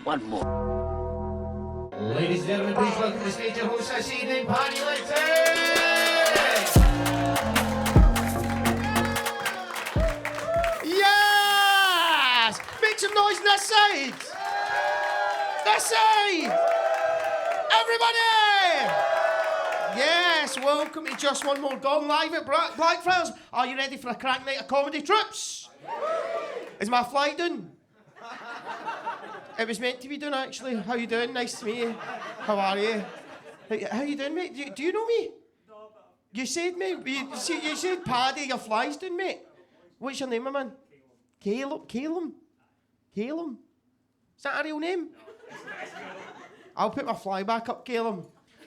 one more. Ladies and gentlemen, please welcome to the stage your host this evening, Paddy Linton! Yes! Make some noise on this side! This side! Everybody! Yes, welcome to Just One More Gong live at Blackfriars. Are you ready for a crack night of comedy, troops? Is my fly done? It was meant to be done, actually. How you doing? Nice to meet you. How are you? How you doing, mate? Do you know me? No, but... You said, mate. You said Paddy, your fly's done, mate. What's your name, my man? Caleb. Caleb. Is that a real name? I'll put my fly back up, Caleb.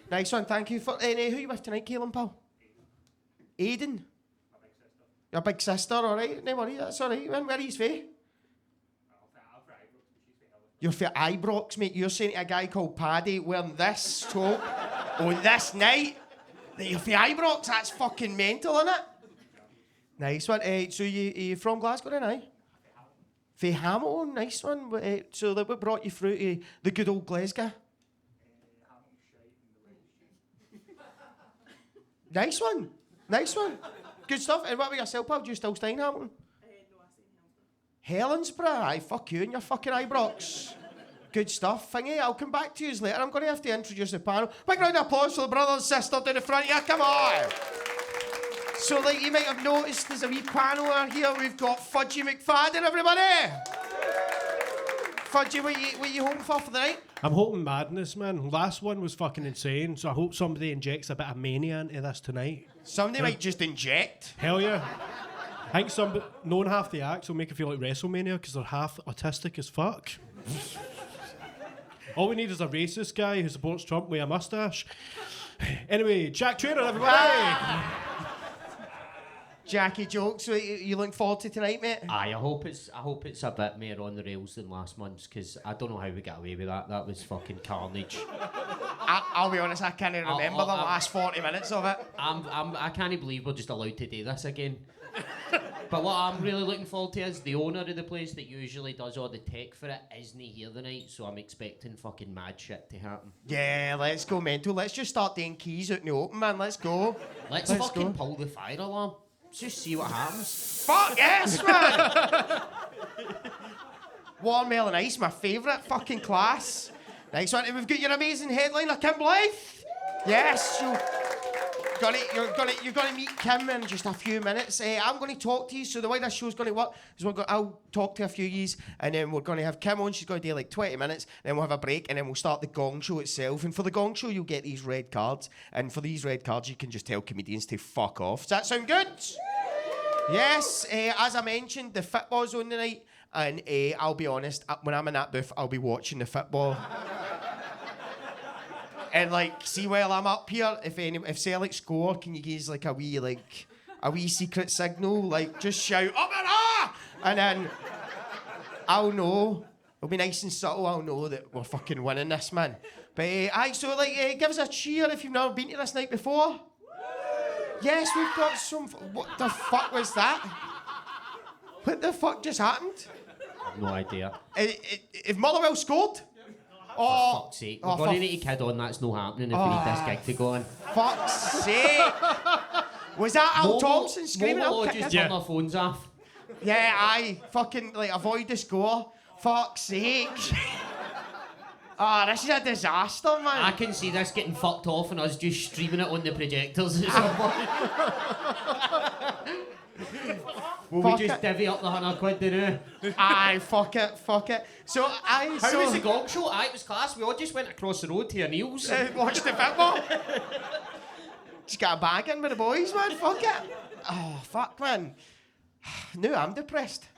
Nice one, thank you. For who are you with tonight, Caleb, pal? Aiden. Your big sister, all right. No worries, that's all right. Where are you from? You're for Ibrox, mate. You're saying to a guy called Paddy wearing this top on this night that you're for Ibrox? That's fucking mental, isn't it? Nice one. So you from Glasgow then, aye? For Hamilton, nice one. So what brought you through to the good old Glasgow? Nice one. Good stuff. And what about yourself, pal? Do you still stay in Hamilton? Helensburgh? Aye, fuck you and your fucking Ibrox. Good stuff. Thingy, I'll come back to you later. I'm going to have to introduce the panel. Big round of applause for the brother and sister down the front here. Come on. So, like you might have noticed, there's a wee panel here. We've got Fudgie McFadden, everybody. Fudgie, what you hoping for the night? I'm hoping madness, man. Last one was fucking insane, so I hope somebody injects a bit of mania into this tonight. Somebody might just inject. Hell yeah. I think knowing half the acts will make it feel like WrestleMania because they're half autistic as fuck. All we need is a racist guy who supports Trump with a mustache. Anyway, Traynor, everybody! Jackie jokes, you looking forward to tonight, mate? Aye, I hope it's a bit more on the rails than last month's because I don't know how we got away with that. That was fucking carnage. I'll be honest, I can't remember the last 40 minutes of it. I can't believe we're just allowed to do this again. But what I'm really looking forward to is the owner of the place that usually does all the tech for it isn't here tonight, so I'm expecting fucking mad shit to happen. Yeah, let's go mental. Let's just start doing keys out in the open, man. Let's go. Let's fucking pull the fire alarm. Just see what happens. Fuck yes, man! Warm ale and ice, my favourite fucking class. Nice one. And we've got your amazing headliner, Kim Blythe. Yes, you're gonna meet Kim in just a few minutes. I'm going to talk to you. So the way this show's going to work is I'll talk to a few of yous, and then we're going to have Kim on. She's going to do like 20 minutes, then we'll have a break, and then we'll start the Gong Show itself. And for the Gong Show, you'll get these red cards, and for these red cards, you can just tell comedians to fuck off. Does that sound good? Yes. As I mentioned, the football's on tonight, and I'll be honest, when I'm in that booth, I'll be watching the football. And see while I'm up here, if Celtic score, can you give like a wee secret signal, just shout up and ah, and then I'll know. It'll be nice and subtle. I'll know that we're fucking winning this, man. But so give us a cheer if you've never been to this night before. Yes, we've got some. What the fuck was that? What the fuck just happened? I have no idea. If Motherwell scored. Oh, for fuck's sake. We're going to need a kid on, that's no happening if we need this gig to go on. Fuck's sake. Was that Al Thompson screaming? Momo just turn their phones off. Yeah, aye. Fucking, avoid the score. Fuck's sake. This is a disaster, man. I can see this getting fucked off and us just streaming it on the projectors at some point. Will we just divvy up the £100 now? Aye, fuck it. So, How was the Gong Show? Aye, it was class. We all just went across the road to O'Neill's. Watched the football. Just got a bag in with the boys, man. Fuck it. Oh, fuck, man. Now I'm depressed.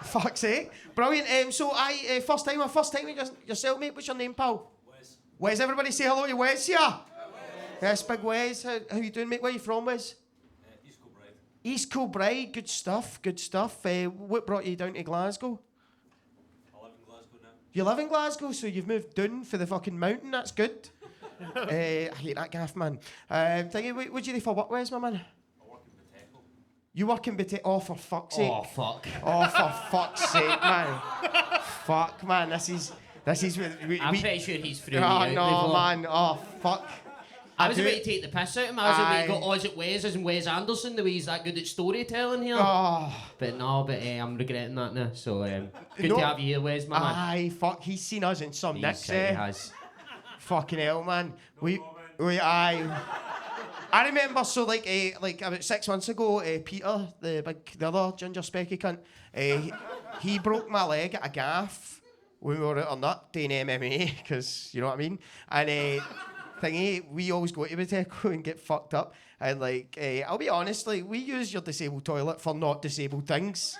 Fuck's sake. Brilliant. So, first time with yourself, mate. What's your name, pal? Wes. Everybody say hello to Wes here. Yes, big Wes. How you doing, mate? Where you from, Wes? East Kilbride, good stuff. What brought you down to Glasgow? I live in Glasgow now. You live in Glasgow, so you've moved down for the fucking mountain, that's good. I hate that gaff, man. What do you do for work, Wes, my man? I work in Bateco. You work in Bateco? Oh, for fuck's sake. Oh, fuck. Oh, for fuck's sake, man. Fuck, man, this is I'm pretty sure he's through me Oh out no, before. man. Oh fuck. I was do- about to take the piss out of him. I was about to go, Aye. oh, is it Wes? Isn't Wes Anderson the way he's that good at storytelling here? Oh, But no, I'm regretting that now. So good No. to have you here, Wes, my man. aye, fuck. He's seen us in some He nicks, kinda has. Fucking hell, man. Aye. I remember, so like about 6 months ago, Peter, the other ginger specky cunt, he broke my leg at a gaff when we were out on nut doing MMA, because you know what I mean. And thingy, we always go to Bateco and get fucked up. And like, I'll be honest, like we use your disabled toilet for not disabled things.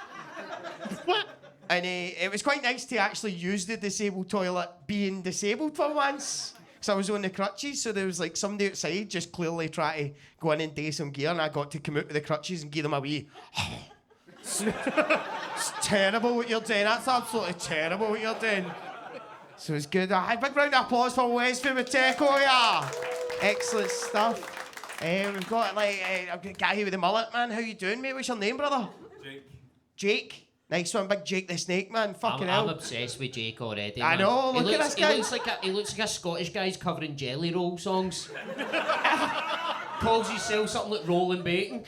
What? And it was quite nice to actually use the disabled toilet being disabled for once. So I was on the crutches, so there was like somebody outside just clearly trying to go in and do some gear, and I got to come out with the crutches and give them a wee. It's terrible what you're doing. That's absolutely terrible what you're doing. So it's good. Big round of applause for Wes from Bateco, yeah. Excellent stuff. We've got a guy here with the mullet, man. How you doing, mate? What's your name, brother? Jake. Jake. Nice one, Big Jake the Snake, man. Fucking hell. I'm obsessed with Jake already. I man. know, look at this guy. He looks like a Scottish guy's covering Jelly Roll songs. Calls himself something like Rolling Bacon.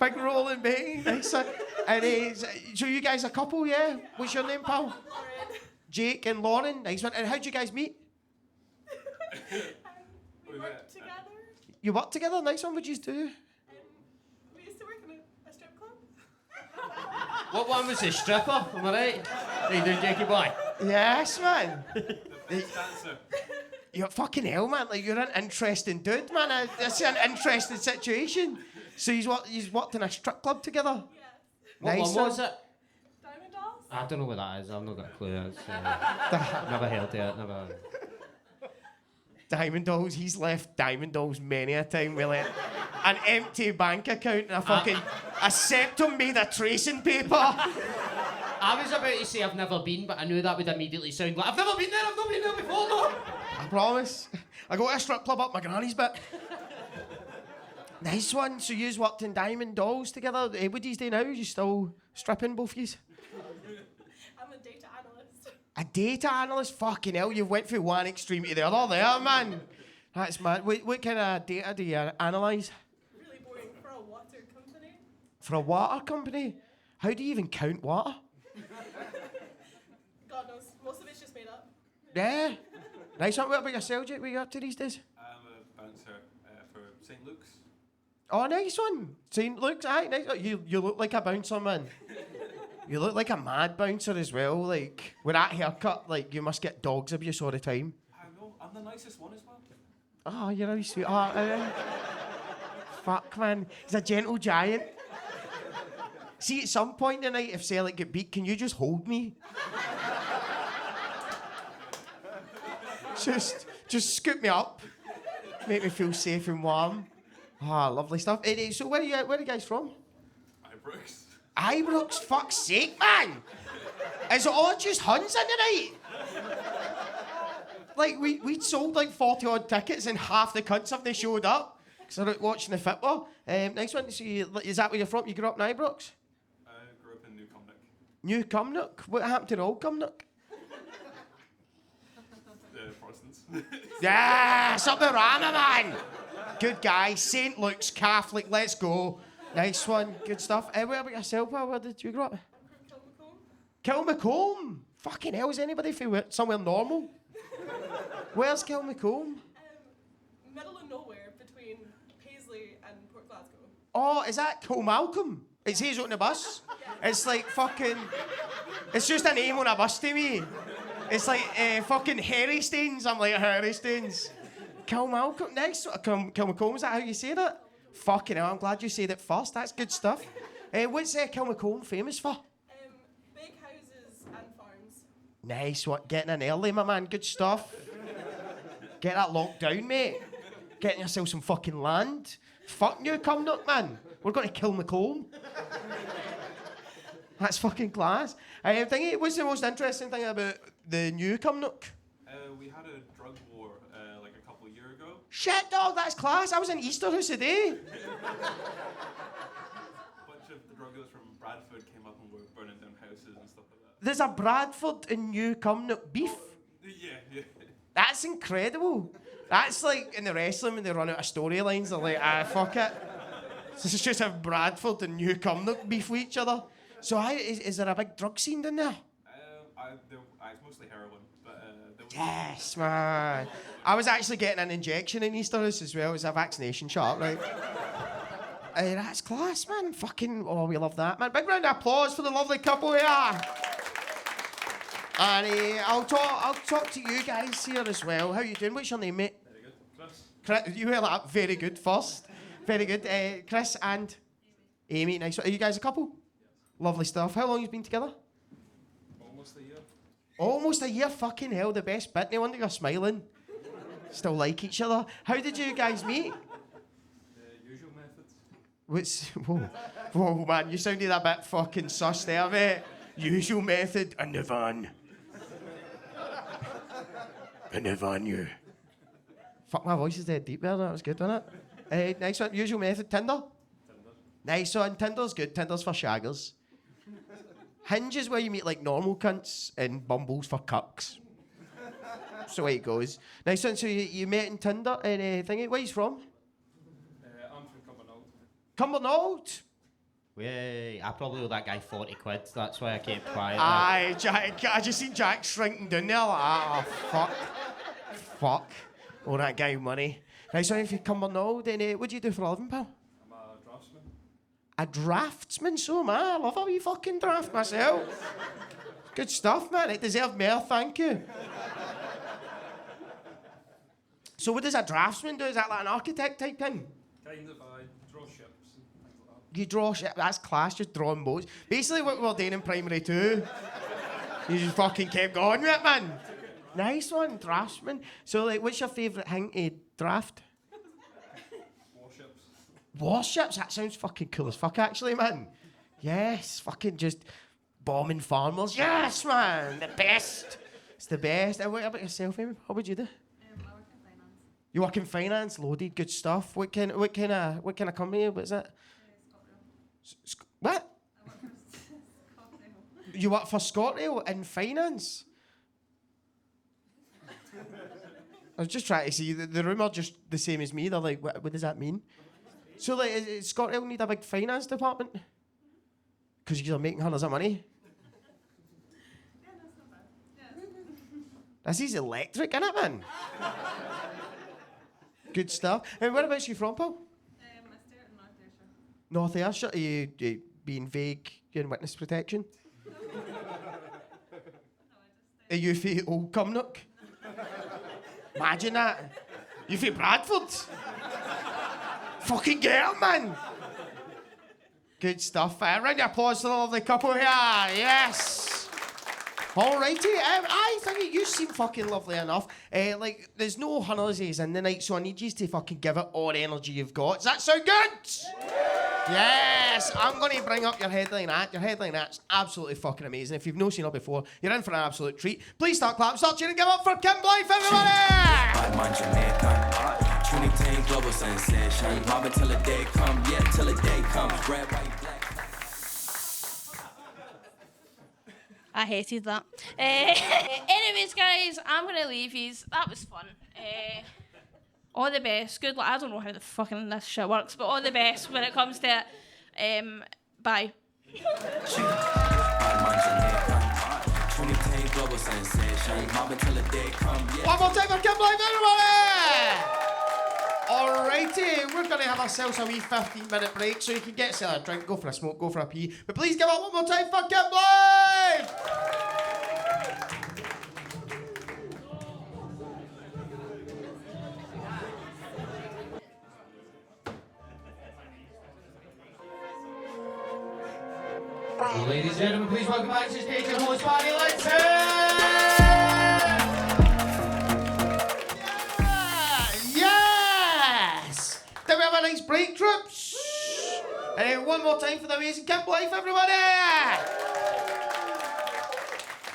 Big rolling bang. Nice one. And so you guys a couple, yeah? What's your name, pal? Jake and Lauren. Nice one. And how'd you guys meet? We worked together. You work together? Nice one. What'd you do? We used to work in a strip club. What one was the stripper? Am I right? How you doing, Jakey boy? Yes, man. Dancer. You're fucking hell, man. Like, you're an interesting dude, man. This is an interesting situation. So you've worked in a strip club together? Yes. What Nice one was one. it? Diamond Dolls. I don't know what that is. I've not got a clue. Never heard of it. Never. Diamond Dolls. He's left Diamond Dolls many a time with like an empty bank account and a fucking a septum made of tracing paper. I was about to say I've never been, but I knew that would immediately sound like I've never been there. I've not been there before. No. I promise. I go to a strip club up my granny's bit. Nice one. So yous worked in Diamond Dolls together. What do you do now? You still stripping, both of yous? I'm a data analyst. A data analyst? Fucking hell, you've went from one extreme to the other there, man. That's mad. What kind of data do you analyse? Really boring for a water company. For a water company? How do you even count water? God knows, most of it's just made up. Yeah. Nice one. What about yourself, Jake? What are you up to these days? I'm a bouncer for St. Luke's. Oh, nice one. St. Luke's, aye, nice. You look like a bouncer, man. You look like a mad bouncer as well. Like, with that haircut, like, you must get dogs abuse all the time. I know, I'm the nicest one as well. Oh, you're really sweet. Fuck, man. He's a gentle giant. See, at some point tonight, if Selleck get beat, can you just hold me? just scoop me up. Make me feel safe and warm. Ah, lovely stuff. So where are you guys from? Brooks. Ibrox, fuck's sake, man! Is it all just Huns in the night? Like, we'd sold like 40 odd tickets and half the cunts have they showed up. Because they're out watching the football. Next one, so is that where you're from? You grew up in Ibrox? I grew up in New Cumnock. New Cumnock? What happened to the old Cumnock? The Protestants. Yeah, something Rama, man! Good guy, St. Luke's Catholic, let's go. Nice one, good stuff. What about yourself, pal? Where did you grow up? I'm from Kilmacombe. Kilmacombe? Fucking hell, is anybody from somewhere normal? Where's Kilmacombe? Middle of nowhere between Paisley and Port Glasgow. Oh, is that Cole Malcolm? It's his on the bus. It's like fucking... It's just a name on a bus to me. It's like fucking Harry Staines. I'm like, Harry Staines. Cole Malcolm. Next, Kilmacombe, is that how you say that? Fucking hell, I'm glad you said it first. That's good stuff. What's Kilmacombe famous for? Big houses and farms. Nice, what? Getting in early, my man. Good stuff. Get that locked down, mate. Getting yourself some fucking land. Fuck you, Cumnock, man. We're going to kill Macomb. That's fucking class. What's the most interesting thing about the new Cumnock? We had a drug war like a couple of years ago. Shit, dog, that's class. I was in Easter House today. A bunch of the drug girls from Bradford came up and were burning down houses and stuff like that. There's a Bradford and New Cumnock beef. Yeah. That's incredible. That's like in the wrestling when they run out of storylines, they're like, fuck it. So it's just have Bradford and New Cumnock beef with each other. So is there a big drug scene down there? It's mostly heroin, but Yes, man. I was actually getting an injection in Easter House as well as a vaccination shot, right? That's class, man. Fucking, we love that, man. Big round of applause for the lovely couple here. And I'll talk to you guys here as well. How you doing? What's your name, mate? very good. Chris? You heard that? Very good first. Very good. Chris and Amy, nice. Are you guys a couple? Yes. Lovely stuff. How long have you been together? Almost a year. Almost a year. Fucking hell, the best bit. No wonder you're smiling. Still like each other. How did you guys meet? The usual methods. Whoa, man, you sounded a bit fucking sus there, mate. Usual method in the van. In the van, you. Fuck, my voice is dead deep there. That was good, wasn't it? Next one, usual method, Tinder. Nice one, Tinder's good. Tinder's for shaggers. Hinge is where you meet like normal cunts and Bumble's for cucks. That's the way it goes. Nice one, so you met in Tinder and thingy. Where are you from? I'm from Cumbernauld. Cumbernauld? Way, I probably owe that guy 40 quid. That's why I kept quiet. Aye, Jack, I just seen Jack shrinking down there like, fuck. Oh, that guy with money. Right, so if you come on now, then what do you do for a living, pal? I'm a draftsman. A draftsman, so am I. I love a wee fucking draft myself. Good stuff, man. It deserved more, thank you. So what does a draftsman do? Is that like an architect type thing? Kind of, I draw ships and things like that. You draw shit, that's class, just drawing boats. Basically what we were doing in primary 2. You just fucking kept going with it, man. Nice one, draftsman. So, like, what's your favourite thing to draft? Warships. Warships? That sounds fucking cool as fuck, actually, man. Yes, fucking just bombing farmers. Yes, man, the best. It's the best. And what about yourself, Amy? What would you do? I work in finance. You work in finance, loaded, good stuff. What kind of company? What is it? What? I work for ScotRail. You work for ScotRail in finance? I was just trying to see, the room are just the same as me. They're like, what does that mean? So, like, is ScotRail need a big finance department? Because you're making hundreds of money? Yeah, that's not bad. Yeah. This is electric, innit, man? Good stuff. And whereabouts you from, Paul? I stay in North Ayrshire. North Ayrshire? Are you being vague in witness protection? No, I just Are you from Old Cumnock? Imagine that. You from Bradford? Fucking get up, man. Good stuff. Round of applause for the lovely couple here. Yes. Alrighty. I think you seem fucking lovely enough. Like, there's no hunters in the night, so I need you to fucking give it all the energy you've got. Does that sound good? Yes, I'm going to bring up your headline act. Your headline act's absolutely fucking amazing. If you've not seen her before, you're in for an absolute treat. Please start clapping, start cheering, and give up for Kim Blythe, everybody! I mind Jamaica, Trinity global sensation. Mobbing till the day come, yeah, till the day comes. Red, white, black. I hated that. Anyways, guys, I'm going to leave yous. That was fun. All the best. Good luck. I don't know how the fucking this shit works, but all the best when it comes to it. Bye. One more time for Kim Blythe, everybody! Alrighty, we're going to have ourselves a wee 15-minute break so you can get yourself a drink, go for a smoke, go for a pee. But please give up one more time for Kim Blythe! Ladies and gentlemen, please welcome back to the stage your host, Paddy Linton! Yes! Then we have a nice break, troops. One more time for the amazing Kim Blythe, everybody!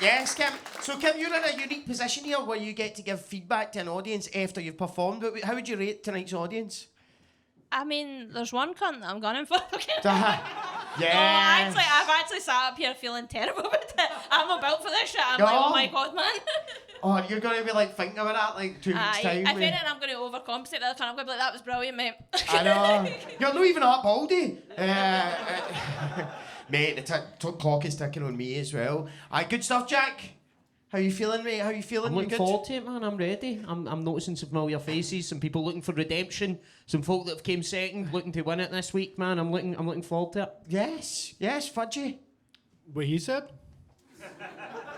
Yes, Kim. So, Kim, you're in a unique position here where you get to give feedback to an audience after you've performed. How would you rate tonight's audience? I mean, there's one cunt that I'm gunning for. Yeah. No, I've actually sat up here feeling terrible about it. I'm about for this shit. I'm like, No. oh my god, man. Oh, you're going to be like thinking about that like 2 weeks time. If anything, I'm going to overcompensate the other time. I'm going to be like, that was brilliant, mate. I know. You're not even up baldy. Mate, the clock is ticking on me as well. Aye, good stuff, Jack. How you feeling, mate? How you feeling? I'm You looking good? forward to it, man. I'm ready. I'm noticing some familiar faces, some people looking for redemption, some folk that have came second looking to win it this week, man. I'm looking forward to it. Yes, Fudgie. What he said?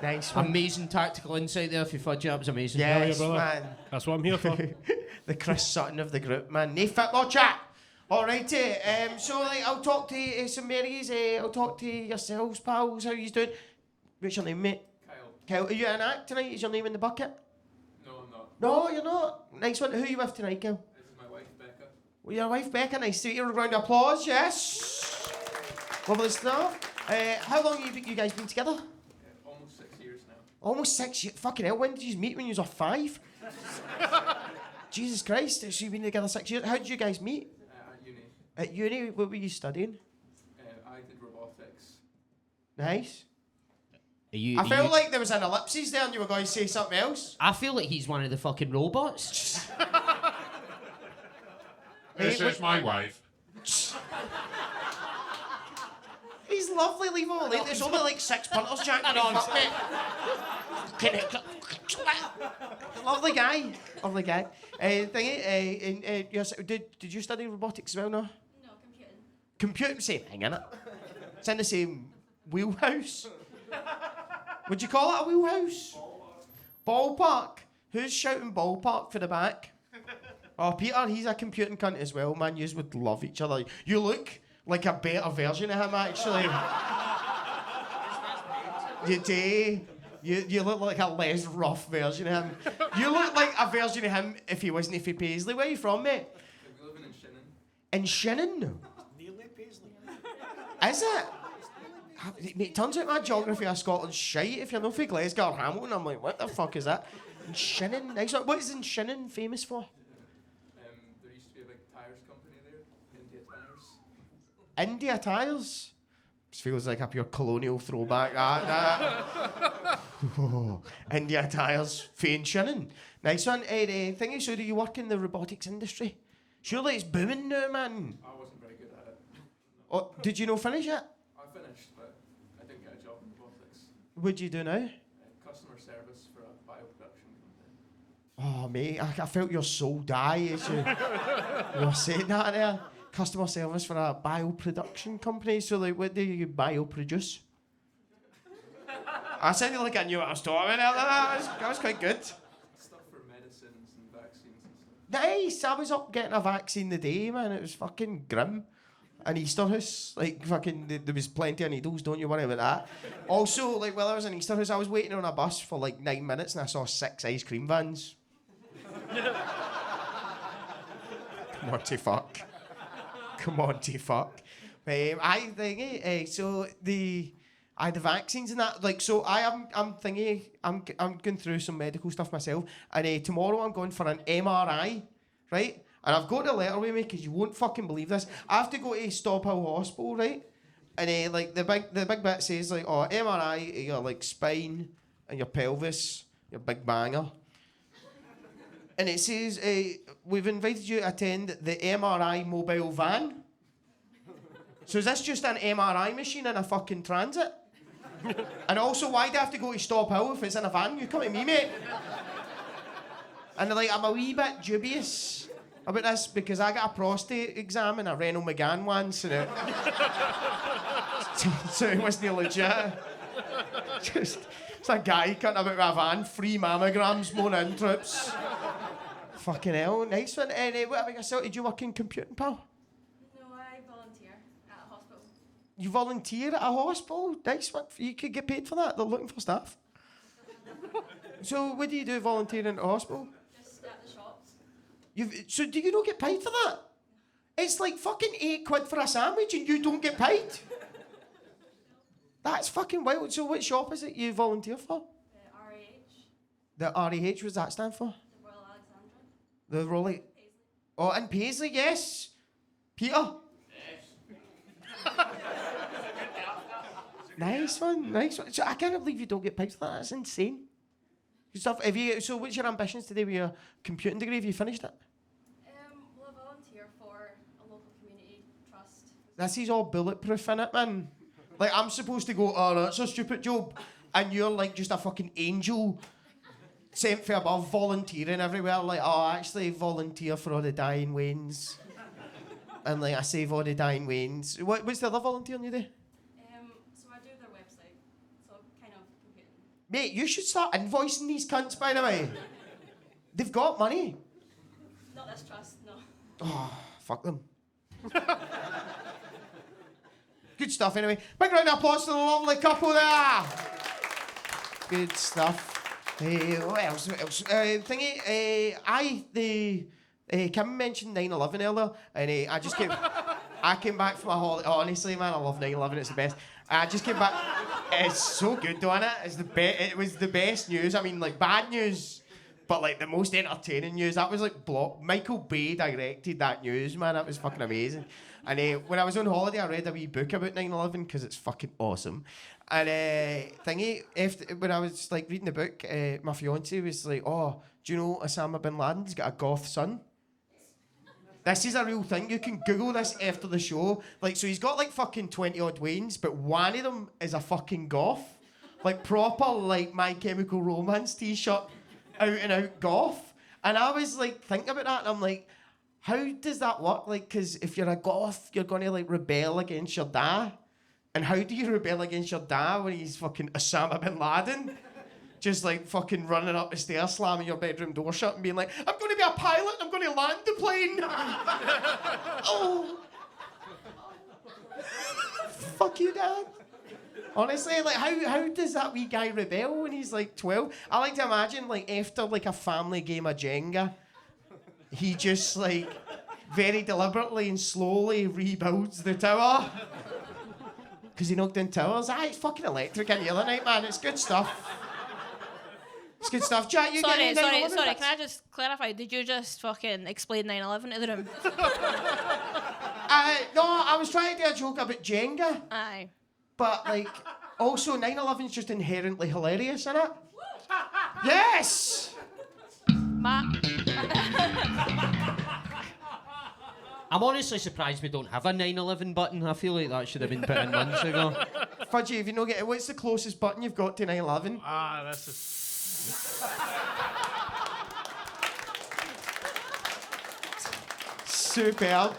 Nice one. Amazing tactical insight there for Fudgie. That was amazing. Yes, brother. man. That's what I'm here for. The Chris Sutton of the group, man. No football chat. Alrighty, so like, I'll talk to some Marys, I'll talk to yourselves, pals. How you doing? What's your name, mate? Kyle. Are you at an act tonight? Is your name in the bucket? No, I'm not. No, you're not. Nice one. Who are you with tonight, Kyle? This is my wife, Becca. Well, your wife, Becca. Nice to meet you. A round of applause, yes. Lovely stuff. How long have you guys been together? Almost 6 years now. Almost 6 years. Fucking hell, when did you meet? When you were 5? Jesus Christ, so you've been together 6 years. How did you guys meet? At uni. At uni, what were you studying? I did robotics. Nice. I I felt like there was an ellipsis there and you were going to say something else. I feel like he's one of the fucking robots. This is my wife. He's lovely, leave him alone. There's only like 6 punters, Jack. Lovely guy. Lovely guy. Did you study robotics as well, no? No, computing. Computing, same thing, innit? It's in the same wheelhouse. Would you call it a wheelhouse? Ballpark. Who's shouting ballpark for the back? Oh, Peter, he's a computing cunt as well, man. Yous would love each other. You look like a better version of him, actually. You do. You look like a less rough version of him. You look like a version of him if he wasn't from Paisley. Where are you from, mate? We live in Shannon. In Shannon? Nearly Paisley. Is it? Mate, turns out my geography of Scotland's shite. If you're not from Glasgow or Hamilton, I'm like, what the fuck is that? In Shannon? Nice. What is in Shannon famous for? There used to be a big tyres company there, India Tyres. India Tyres? This feels like a pure colonial throwback. Oh, India Tyres, Fane Shannon. Nice one. Thingy, so do you work in the robotics industry? Surely it's booming now, man. I wasn't very good at it. Oh, did you not finish it? I finished, but I didn't get a job in robotics. What do you do now? Customer service for a bioproduction company. Oh, mate, I felt your soul die as you were saying that there. Customer service for a bioproduction company. So, like, what do you bioproduce? I sounded like I knew what I was talking about. That was quite good. Stuff for medicines and vaccines and stuff. Nice. I was up getting a vaccine the day, man. It was fucking grim. An Easter house, like fucking, there was plenty of needles. Don't you worry about that. Also, like while I was in Easter house, I was waiting on a bus for like 9 minutes, and I saw 6 ice cream vans. Come on, to fuck. Come on, to fuck. I think so the vaccines and that, like, so I'm going through some medical stuff myself, and tomorrow I'm going for an MRI, right? And I've got a letter with me because you won't fucking believe this. I have to go to Stop Hill Hospital, right? And like the big bit says like, oh, MRI of your like spine and your pelvis, your big banger. And it says we've invited you to attend the MRI mobile van. So is this just an MRI machine in a fucking transit? And also, why do I have to go to Stop Hill if it's in a van? You come to me, mate. And like, I'm a wee bit dubious about this because I got a prostate exam in a Renault Megane once, and it so it wasn't legit. Just it's a guy cutting about with a van, 3 mammograms, more in trips. Fucking hell, nice one. And what about yourself? Did you work in computing, pal? No, I volunteer at a hospital. You volunteer at a hospital? Nice one. You could get paid for that. They're looking for staff. So what do you do volunteering at a hospital? Just at the shops. So do you not get paid for that? It's like fucking £8 for a sandwich and you don't get paid? That's fucking wild. So what shop is it you volunteer for? The RAH. The RAH, what's that stand for? The Royal Alexandra. The Rolly. Paisley. Oh, in Paisley, yes. Peter? Nice one, nice one. So I can't believe you don't get picked for that. That's insane. Good stuff. So what's your ambitions today with your computing degree? Have you finished it? Well, I volunteer for a local community trust. This is all bulletproof, innit, man? Like, I'm supposed to go, oh, that's a stupid job. And you're like just a fucking angel sent from above, volunteering everywhere. Like, oh, I actually volunteer for all the dying Waynes. And like, I save all the dying Waynes. What's the other volunteering you do? So I do their website. So kind of computing. Mate, you should start invoicing these cunts, by the way. They've got money. Not this trust, no. Oh, fuck them. Good stuff, anyway. Big round of applause to the lovely couple there. Good stuff. What else? Kim mentioned 9/11 earlier, and I came back from a holiday. Honestly, man, I love 9/11. It's the best. I just came back. It's so good, though, innit? It was the best news. I mean, like, bad news, but like the most entertaining news. That was like Michael Bay directed that news, man. That was fucking amazing. And when I was on holiday, I read a wee book about 9/11 because it's fucking awesome. And when I was like reading the book, my fiance was like, "Oh, do you know Osama bin Laden's got a goth son?" This is a real thing. You can Google this after the show. Like, so he's got like fucking 20 odd Waynes, but one of them is a fucking goth. Like proper like My Chemical Romance t-shirt, out and out goth. And I was like thinking about that, and I'm like, how does that work? Like, because if you're a goth, you're going to like rebel against your dad. And how do you rebel against your dad when he's fucking Osama bin Laden? Just like fucking running up the stairs, slamming your bedroom door shut and being like, I'm going to be a pilot, I'm going to land the plane. Oh. Fuck you, Dad. Honestly, like, how does that wee guy rebel when he's like 12? I like to imagine, like, after like a family game of Jenga, he just like very deliberately and slowly rebuilds the tower. Because he knocked in towers. It's fucking electric in the other night, man. It's good stuff. It's good stuff. Jack, you Sorry, get any 9/11 Can bits? I just clarify? Did you just fucking explain 9/11 to the room? No, I was trying to do a joke about Jenga. Aye. But, like, also 9/11's just inherently hilarious, isn't it? Yes! Matt. I'm honestly surprised we don't have a 9/11 button. I feel like that should have been put in months ago. Fudgie, if you know, what's the closest button you've got to 9/11? This is... Superb.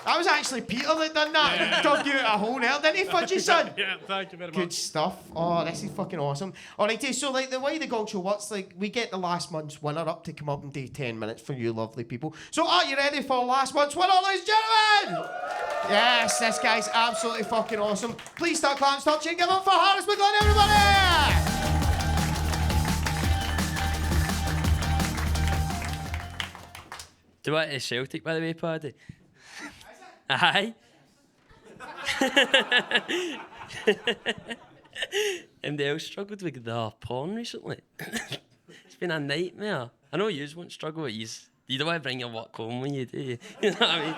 That was actually Peter that done that. Yeah. Dug you out a hole there, didn't he, Fudgie, son? Yeah, thank you very much. Good stuff. Oh, this is fucking awesome. Alrighty, so like the way the Gong Show works, like we get the last month's winner up to come up and do 10 minutes for you lovely people. So are you ready for last month's winner, ladies and gentlemen? Yes, this guy's absolutely fucking awesome. Please start clapping, start cheering, give up for Harris McGlynn, everybody! Do you want to Celtic, by the way, Paddy? Aye. Anybody else struggled with the porn recently? It's been a nightmare. I know you won't struggle with yous. You don't want to bring your work home when you do. You know what I mean?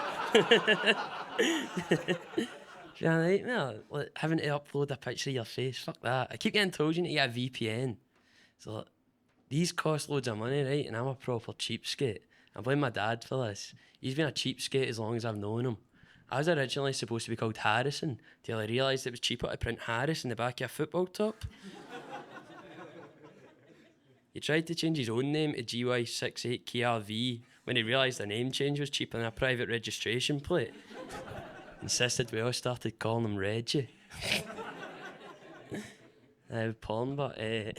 It's been a nightmare. Like, having to upload a picture of your face. Fuck that. I keep getting told you need to get a VPN. So like, these cost loads of money, right? And I'm a proper cheapskate. I blame my dad for this. He's been a cheapskate as long as I've known him. I was originally supposed to be called Harrison till I realised it was cheaper to print Harris in the back of a football top. He tried to change his own name to GY68KRV when he realised a name change was cheaper than a private registration plate. Insisted we all started calling him Reggie. Porn, but I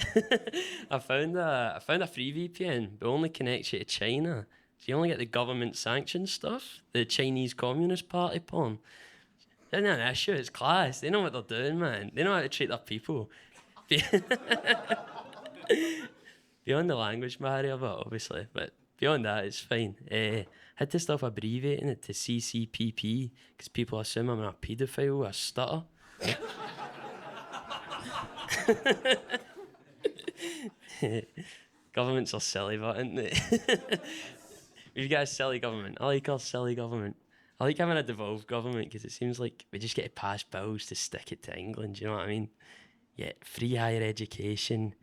found a free VPN, but only connects you to China. So you only get the government sanctioned stuff, the Chinese Communist Party porn. It's not an issue, it's class. They know what they're doing, man. They know how to treat their people. Beyond the language barrier, but obviously, but beyond that, it's fine. Had to stop abbreviating it to CCPP because people assume I'm a paedophile or a stutter. Governments are silly, but aren't they? We've got a silly government. I like our silly government. I like having a devolved government because it seems like we just get to pass bills to stick it to England, you know what I mean? Yeah, free higher education,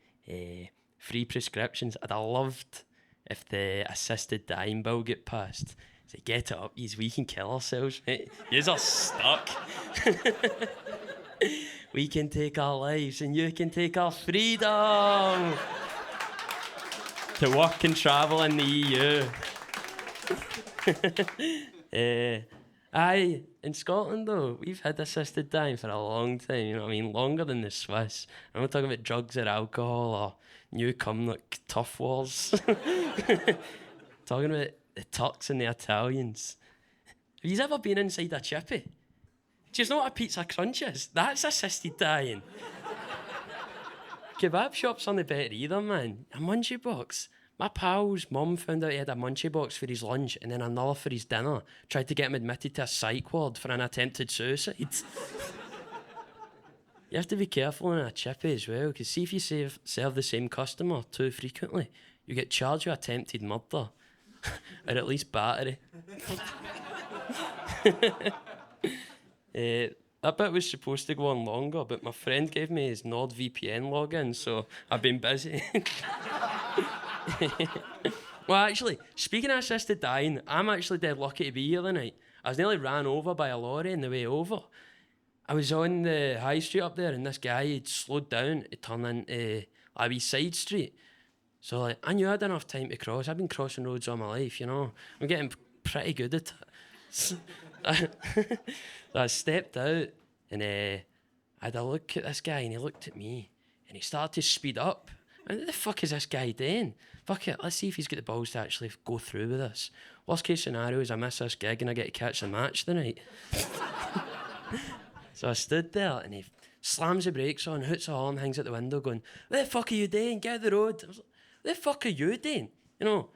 free prescriptions. I'd have loved if the assisted dying bill get passed. So get it up, we can kill ourselves, mate. Yous are stuck. We can take our lives and you can take our freedom to work and travel in the EU. Aye, in Scotland though, we've had assisted dying for a long time, you know what I mean? Longer than the Swiss. I'm not talking about drugs or alcohol or new like tough wars. Talking about the Turks and the Italians. Have you ever been inside a chippy? Do you know what a pizza crunch is? That's assisted dying. Kebab shops aren't better either, man. A munchie box. My pal's mum found out he had a munchie box for his lunch and then another for his dinner. Tried to get him admitted to a psych ward for an attempted suicide. You have to be careful in a chippy as well, because see if you serve the same customer too frequently, you get charged with attempted murder. Or at least battery. That bit was supposed to go on longer, but my friend gave me his NordVPN login, so I've been busy. Well, actually, speaking of assisted dying, I'm actually dead lucky to be here tonight. I was nearly ran over by a lorry on the way over. I was on the high street up there, and this guy had slowed down to turn into a wee side street. So like, I knew I had enough time to cross. I've been crossing roads all my life, you know. I'm getting pretty good at it. So I stepped out, and I had a look at this guy, and he looked at me, and he started to speed up. And what the fuck is this guy doing? Fuck it, let's see if he's got the balls to actually go through with this. Worst case scenario is I miss this gig and I get to catch the match tonight. So I stood there, and he slams the brakes on, hoots a horn, hangs out the window going, "What the fuck are you doing? Get out the road." I was like, "What the fuck are you doing? You know,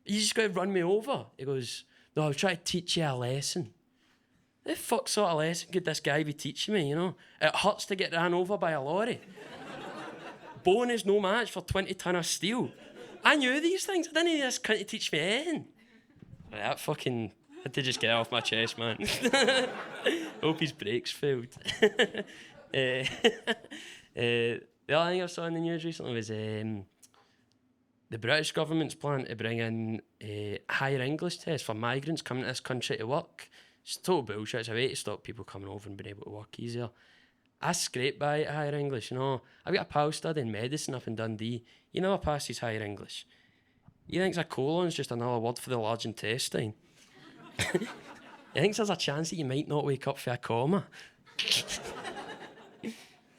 you just got to run me over." He goes, "No, I was trying to teach you a lesson." What the fuck sort of lesson could this guy be teaching me, you know? It hurts to get ran over by a lorry. Bone is no match for 20 ton of steel. I knew these things. I didn't need this cunt to teach me anything. That fucking... I had to just get it off my chest, man. Hope his brakes failed. The other thing I saw in the news recently was the British government's planning to bring in a higher English test for migrants coming to this country to work. It's total bullshit. It's a way to stop people coming over and being able to work easier. I scrape by at higher English, you know. I've got a pal studying medicine up in Dundee. He never passed his higher English. He thinks a colon's just another word for the large intestine. He thinks there's a chance that you might not wake up for a comma.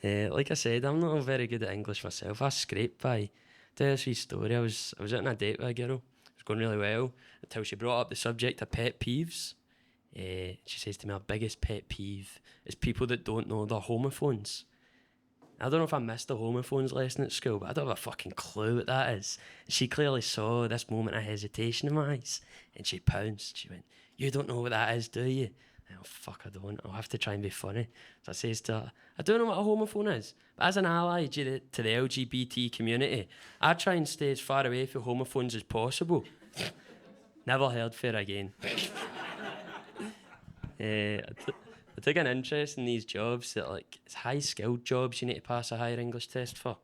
Like I said, I'm not very good at English myself. I scrape by. Tell you a sweet story. I was out on a date with a girl. It was going really well until she brought up the subject of pet peeves. She says to me, her biggest pet peeve is people that don't know their homophones. I don't know if I missed the homophones lesson at school, but I don't have a fucking clue what that is. She clearly saw this moment of hesitation in my eyes, and she pounced. She went, "You don't know what that is, do you?" Oh, fuck, I don't. I'll have to try and be funny. So I says to her, "I don't know what a homophone is, but as an ally to the LGBT community, I try and stay as far away from homophones as possible." Never heard from her again. I took an interest in these jobs that, like, it's high-skilled jobs you need to pass a higher English test for.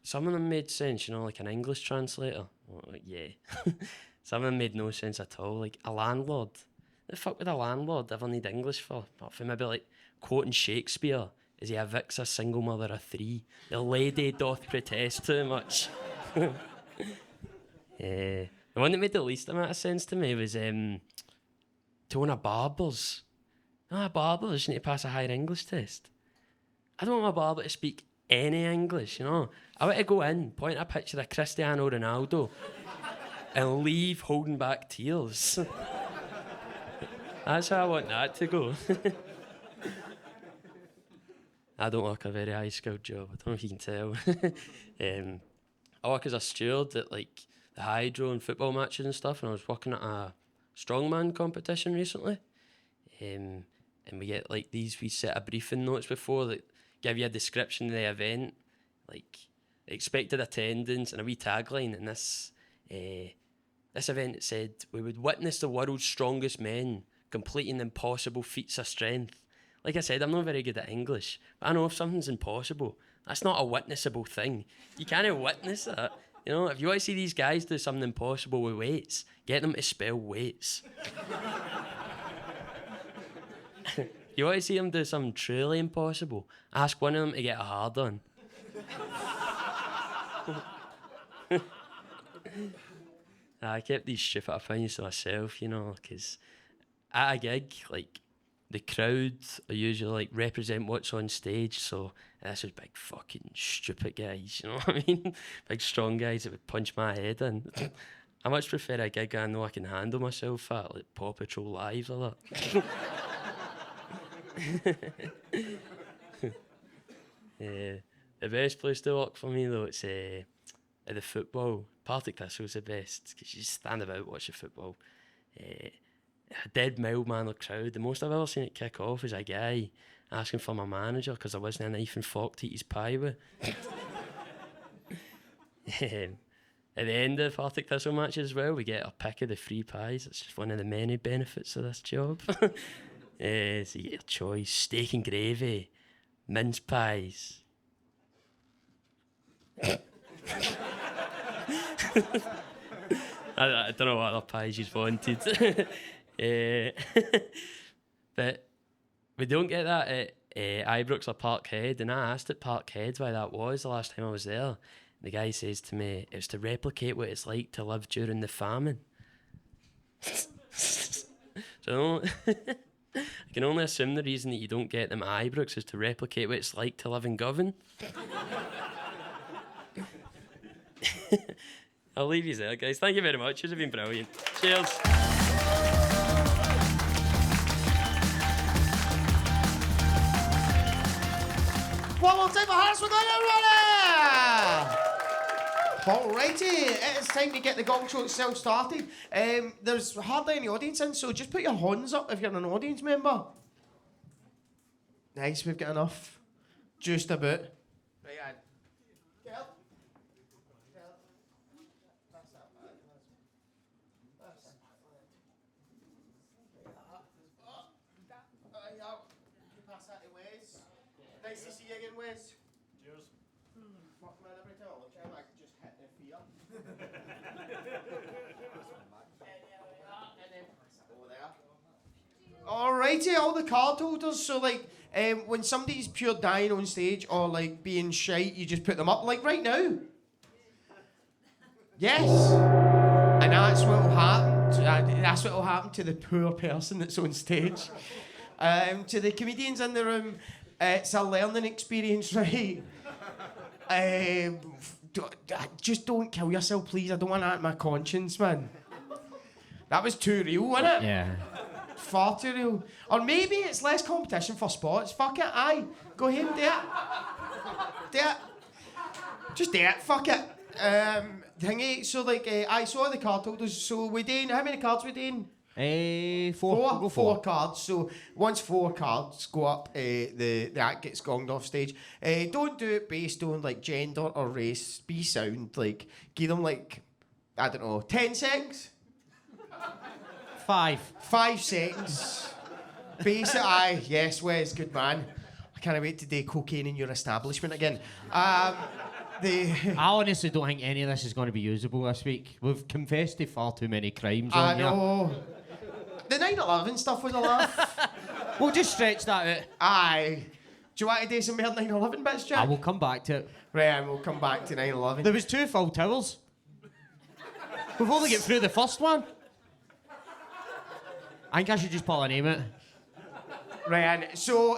Some of them made sense, you know, like an English translator. Well, like, yeah. Some of them made no sense at all, like a landlord. The fuck would a landlord ever need English for? Apart from maybe, like, quoting Shakespeare as he evicts a single mother of 3. The lady doth protest too much. The one that made the least amount of sense to me was... to own a barber's. No, a barber's, you need to pass a higher English test. I don't want my barber to speak any English, you know. I want to go in, point a picture of Cristiano Ronaldo, and leave holding back tears. That's how I want that to go. I don't work a very high-skilled job. I don't know if you can tell. I work as a steward at, like, the hydro and football matches and stuff, and I was working at a strongman competition recently, and we get like these wee set of briefing notes before that give you a description of the event, like expected attendance and a wee tagline, and this This event said we would witness the world's strongest men completing impossible feats of strength. Like I said, I'm not very good at English, but I know if something's impossible, that's not a witnessable thing. You can't witness that. You know, if you want to see these guys do something impossible with weights, get them to spell weights. You want to see them do something truly impossible, ask one of them to get a hard on. I kept these stupid opinions to myself, you know, because at a gig, like, the crowd are usually, like, represent what's on stage, so this was big fucking stupid guys, you know what I mean? Big strong guys that would punch my head in. I much prefer a gig I know I can handle myself at, like Paw Patrol Live or that. Yeah, the best place to work for me, though, it's at the football. Partick Thistle's the best, because you just stand about, watch the football. A dead mild-mannered crowd. The most I've ever seen it kick off is a guy asking for my manager because there wasn't a knife and fork to eat his pie with. At the end of Partick Thistle matches as well, we get a pick of the free pies. It's just one of the many benefits of this job. So you get your choice: steak and gravy, mince pies. I don't know what other pies you wanted. But we don't get that at Ibrox or Parkhead, and I asked at Parkhead why that was the last time I was there. The guy says to me, it was to replicate what it's like to live during the famine. So I can only assume the reason that you don't get them at Ibrox is to replicate what it's like to live in Govan. I'll leave you there, guys. Thank you very much. You've been brilliant. Cheers. One more time for hearts with everybody! Alrighty, it is time to get the gong show itself started. There's hardly any audience in, so just put your hands up if you're an audience member. Nice, we've got enough. Just about. Right, on. Nice to see you again, Wes. Cheers. Fuck man, every time I look at him, I can just hit the fear. Alrighty, all the card holders. So, like, when somebody's pure dying on stage or, like, being shite, you just put them up, like, right now. Yes. And that's what will happen. That's what will happen to the poor person that's on stage. To the comedians in the room, it's a learning experience, right? Just don't kill yourself, please. I don't want that in my conscience, man. That was too real, wasn't it? Yeah. Far too real. Or maybe it's less competition for spots. Fuck it, aye. Go ahead and do it. Do it. Just do it, fuck it. Thingy, so like, I saw the card holders, so we're doing, how many cards we're doing? Four. Go Four cards. So once 4 cards go up, the act gets gonged off stage. Don't do it based on like gender or race. Be sound. Like give them like, I don't know, 10 seconds. 5. 5 seconds. Base it. Aye. Yes, Wes. Good man. I can't wait to do cocaine in your establishment again. I honestly don't think any of this is going to be usable this week. We've confessed to far too many crimes. I know. The 9/11 stuff was a laugh. We'll just stretch that out. Aye. Do you want to do some more 9/11 bits, Jack? I will come back to it. Right, and we'll come back to 9/11. There was 2 full towers. We've only got through the first one. I think I should just pull a name out. Right, and so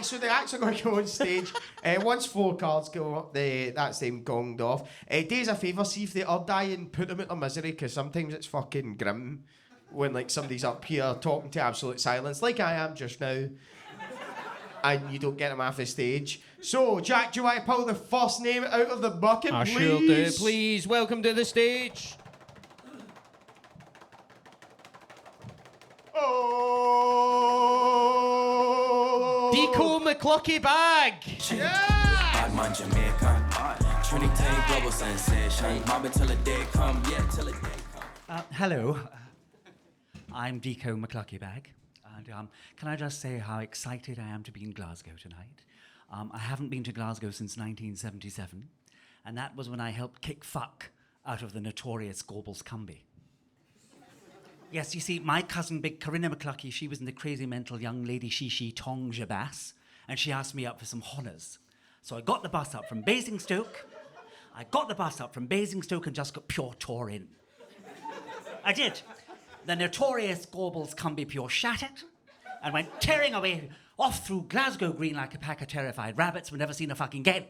so the acts are going to go on stage. Once 4 cards go up, that's them gonged off. Do us a favour, see if they are dying, put them out of misery, because sometimes it's fucking grim when like somebody's up here talking to absolute silence, like I am just now, and you don't get them off the stage. So, Jack, do you want to pull the first name out of the bucket, I please? sure do. Please, welcome to the stage. Oh! Deco McClucky Bag. Yeah! Bad man Jamaica, Trinity global sensation. Mob until the day come, yeah, till the day come. Hello. I'm Deco McCluckybag. And can I just say how excited I am to be in Glasgow tonight? I haven't been to Glasgow since 1977, and that was when I helped kick fuck out of the notorious Goebbels Cumby. Yes, you see, my cousin, Big Corinna McClucky, she was in the crazy mental young lady she Tong Jabas, and she asked me up for some honours. So I got the bus up from Basingstoke. And just got pure tore in. I did. The notorious Goebbels Cumby pure shattered and went tearing away off through Glasgow Green like a pack of terrified rabbits we've never seen a fucking game.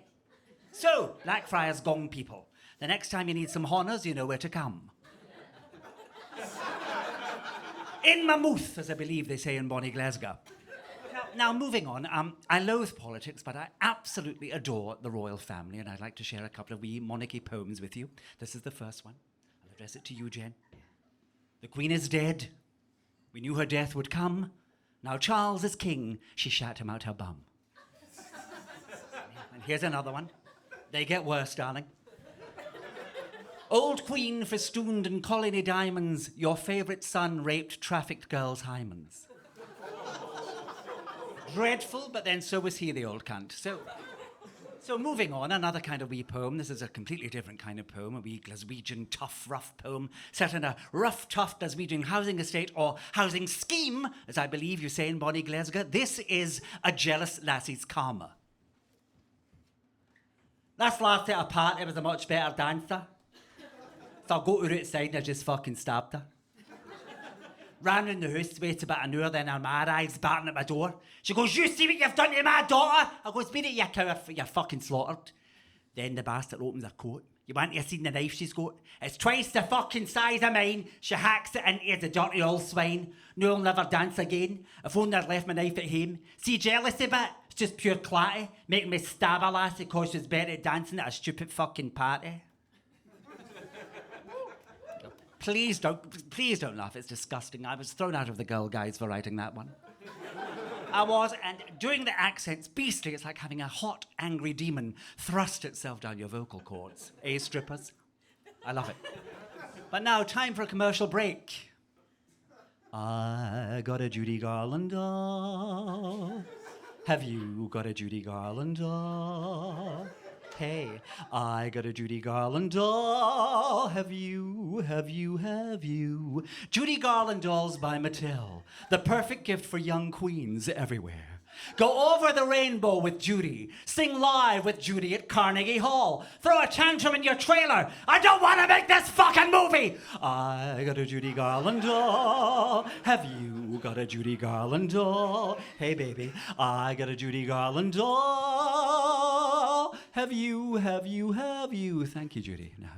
So, Blackfriars gong people, the next time you need some honours, you know where to come. In Mammouth, as I believe they say in bonny Glasgow. Now, moving on, I loathe politics, but I absolutely adore the royal family, and I'd like to share a couple of wee monarchy poems with you. This is the first one. I'll address it to you, Jen. The Queen is dead. We knew her death would come. Now Charles is king. She shat him out her bum. And here's another one. They get worse, darling. Old Queen festooned in colony diamonds, your favourite son raped trafficked girls' hymens. Dreadful, but then so was he, the old cunt. So moving on, another kind of wee poem. This is a completely different kind of poem, a wee Glaswegian tough, rough poem set in a rough, tough Glaswegian housing estate or housing scheme, as I believe you say in bonny Glasgow. This is a jealous lassie's karma. This lassie at a party was a much better dancer. So I go to her outside and I just fucking stabbed her. Ran round the house, waited about an hour, then her mad eyes batting at my door. She goes, you see what you've done to my daughter? I goes, beat it, you coward, you're fucking slaughtered. Then the bastard opens her coat. You want to see the knife she's got? It's twice the fucking size of mine. She hacks it into the dirty old swine. No, I'll never dance again. If only I'd left my knife at home. See, jealousy bit? It's just pure clatty. Making me stab a lassie because she's better at dancing at a stupid fucking party. Please don't laugh, it's disgusting. I was thrown out of the Girl Guides for writing that one. I was, and doing the accent's beastly. It's like having a hot, angry demon thrust itself down your vocal cords. Strippers? I love it. But now, time for a commercial break. I got a Judy Garland doll. Have you got a Judy Garland doll? Hey, I got a Judy Garland doll. Have you? Judy Garland dolls by Mattel. The perfect gift for young queens everywhere. Go over the rainbow with Judy. Sing live with Judy at Carnegie Hall. Throw a tantrum in your trailer. I don't want to make this fucking movie. I got a Judy Garland doll. Have you got a Judy Garland doll? Hey, baby, I got a Judy Garland doll. Have you? Thank you, Judy. Now.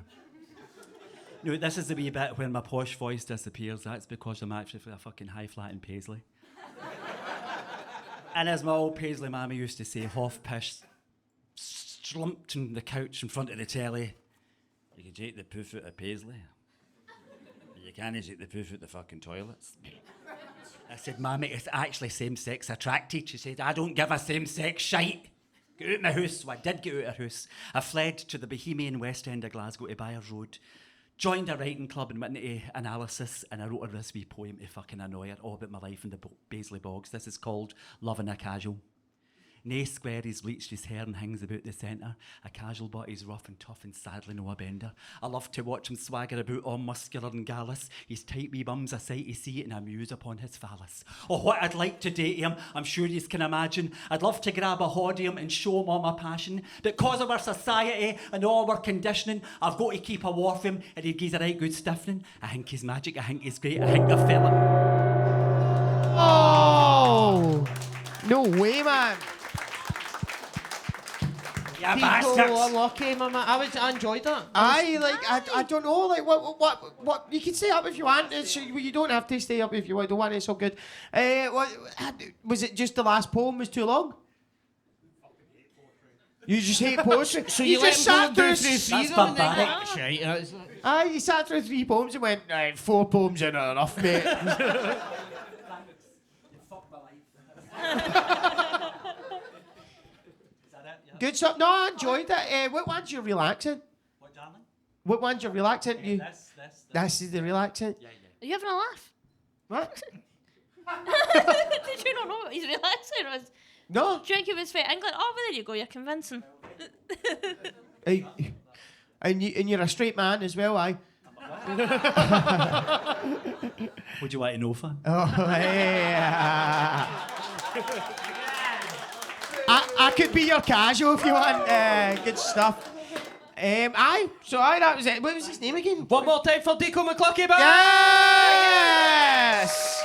No, this is the wee bit when my posh voice disappears. That's because I'm actually a fucking high flat in Paisley. And as my old Paisley mammy used to say, half pish, slumped on the couch in front of the telly. You can take the poof out of Paisley. But you can't take the poof out the fucking toilets. I said, Mammy, it's actually same-sex attracted. She said, I don't give a same-sex shite. Get out of my house. So I did get out of her house. I fled to the bohemian West End of Glasgow to Byres Road. Joined a writing club and went into analysis, and I wrote her this wee poem to fucking annoy her all about my life in the Paisley Bogs. This is called Loving a Casual. Nae square, he's bleached his hair and hangs about the centre. A casual but he's rough and tough and sadly no a bender. I love to watch him swagger about all muscular and gallus. His tight wee bum's a sight to see and I muse upon his phallus. Oh, what I'd like to date him, I'm sure you can imagine. I'd love to grab a hodium and show him all my passion. But cause of our society and all our conditioning, I've got to keep a war for him and he'd gives a right good stiffening. I think he's magic, I think he's great, I think the fella. Oh! No way, man. Yeah, People bastards. are lucky, mama. I enjoyed that. I don't know, like, what, you can stay up if you want, you don't have to stay up if you don't want, it's all good. Was it just the last poem was too long? You just hate poetry? So you just sat through That's barbaric. you sat through 3 poems and went, 4 poems in are enough, mate. Good stuff. No, I enjoyed that. What ones you relaxing? What, darling? What one's your real accent? This is the real accent? Are you having a laugh? What? Did you not know what his real accent was? No. Do you think it was fake England? Oh, well, there you go, you're convincing. Hey, and you're a straight man as well, aye? Would you like to know, fan? Oh, yeah. I could be your casual if you want. Good stuff. That was it. What was his name again? One more time for Deco McClucky Boy! Yes!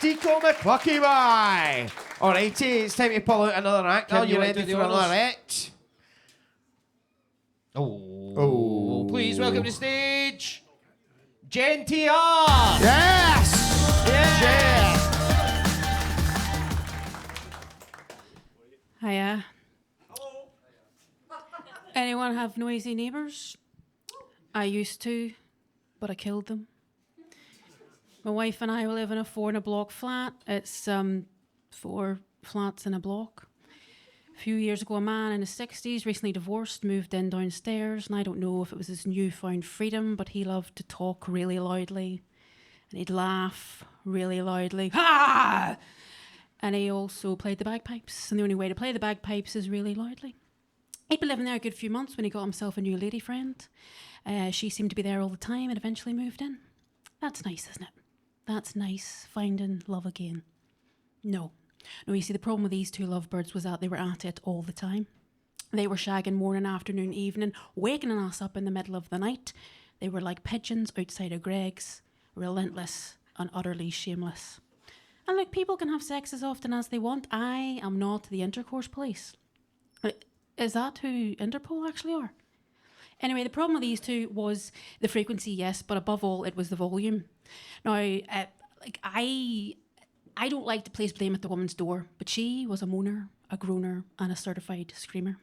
Deco McClucky Boy! Alrighty, it's time to pull out another act. Are you ready for another act? Oh. Please welcome to the stage, Genty Yes! Yes! Hiya. Anyone have noisy neighbours? I used to, but I killed them. My wife and I live in a 4-block flat. It's 4 flats in a block. A few years ago, a man in his 60s, recently divorced, moved in downstairs, and I don't know if it was his newfound freedom, but he loved to talk really loudly, and he'd laugh really loudly. Ha! And he also played the bagpipes, and the only way to play the bagpipes is really loudly. He'd been living there a good few months when he got himself a new lady friend. She seemed to be there all the time and eventually moved in. That's nice, isn't it? That's nice, finding love again. No, you see, the problem with these two lovebirds was that they were at it all the time. They were shagging morning, afternoon, evening, waking us up in the middle of the night. They were like pigeons outside of Greg's, relentless and utterly shameless. And look, people can have sex as often as they want. I am not the intercourse police. Is that who Interpol actually are? Anyway, the problem with these two was the frequency, yes, but above all, it was the volume. Now, I don't like to place blame at the woman's door, but she was a moaner, a groaner, and a certified screamer.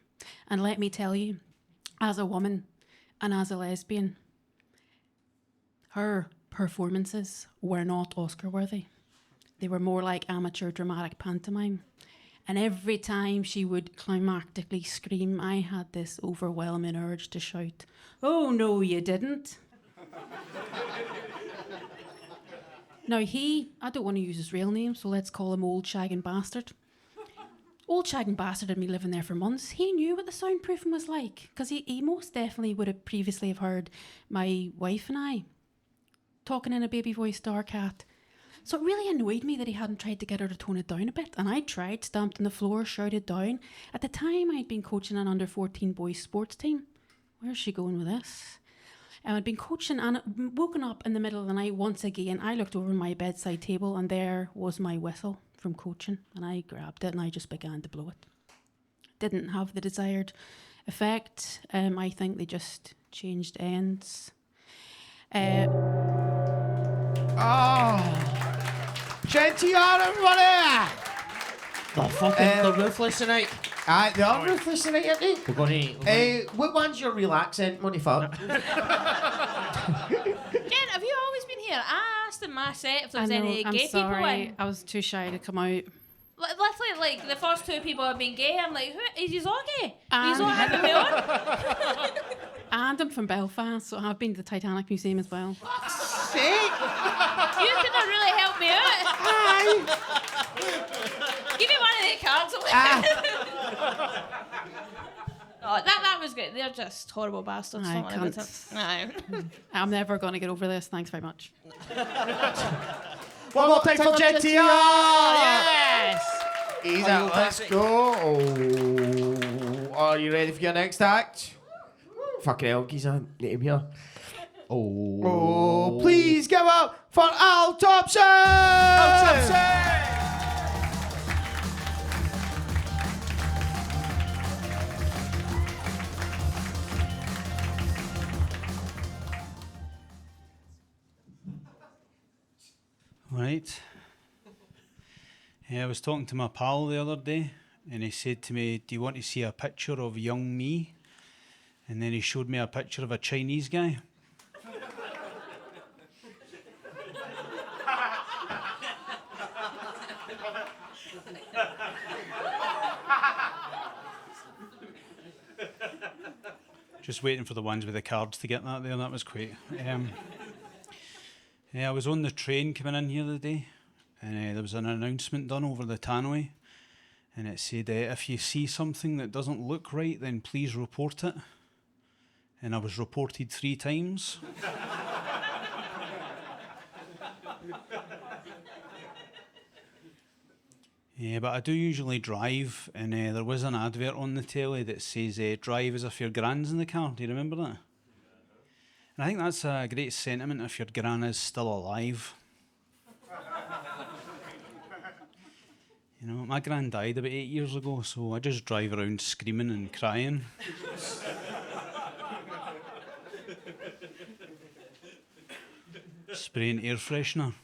And let me tell you, as a woman and as a lesbian, her performances were not Oscar-worthy. They were more like amateur dramatic pantomime. And every time she would climactically scream, I had this overwhelming urge to shout, "Oh, no, you didn't." Now I don't want to use his real name, so let's call him Old Shagging Bastard. Old Shagging Bastard had been living there for months. He knew what the soundproofing was like, because he most definitely would have previously have heard my wife and I talking in a baby voice to our cat. So it really annoyed me that he hadn't tried to get her to tone it down a bit. And I tried, stamped on the floor, shouted down. At the time, I'd been coaching an under-14 boys sports team. Where's she going with this? I'd been coaching and woken up in the middle of the night once again. I looked over my bedside table and there was my whistle from coaching. And I grabbed it and I just began to blow it. Didn't have the desired effect. I think they just changed ends. Genty on, everybody! They're ruthless tonight. They are ruthless tonight, aren't they? We're gonna... What one's your real accent? What do you thought? Jen, have you always been here? I asked in my set if there was any gay people in. I was too shy to come out. Literally, like, the first 2 people have been gay. I'm like, who? He's all gay? He's all having me on? And I'm from Belfast, so I've been to the Titanic Museum as well. Sick! You could have really helped me out. Aye. Give me one of their cards. Oh, that was good. They're just horrible bastards. I'm never going to get over this. Thanks very much. One more time for Genty. Yes! Easy, let's go. Are you ready for your next act? Fucking hell, geez, I need him here. Oh, please give up for Al Thompson! Al Thompson! Right. I was talking to my pal the other day, and he said to me, "Do you want to see a picture of young me?" And then he showed me a picture of a Chinese guy. Just waiting for the ones with the cards to get that there. That was quite. I was on the train coming in here the day, and there was an announcement done over the tannoy, and it said, if you see something that doesn't look right, then please report it. And I was reported 3 times. Yeah, but I do usually drive, and there was an advert on the telly that says, drive as if your gran's in the car. Do you remember that? And I think that's a great sentiment if your gran is still alive. You know, my gran died about 8 years ago, so I just drive around screaming and crying. Spraying air freshener.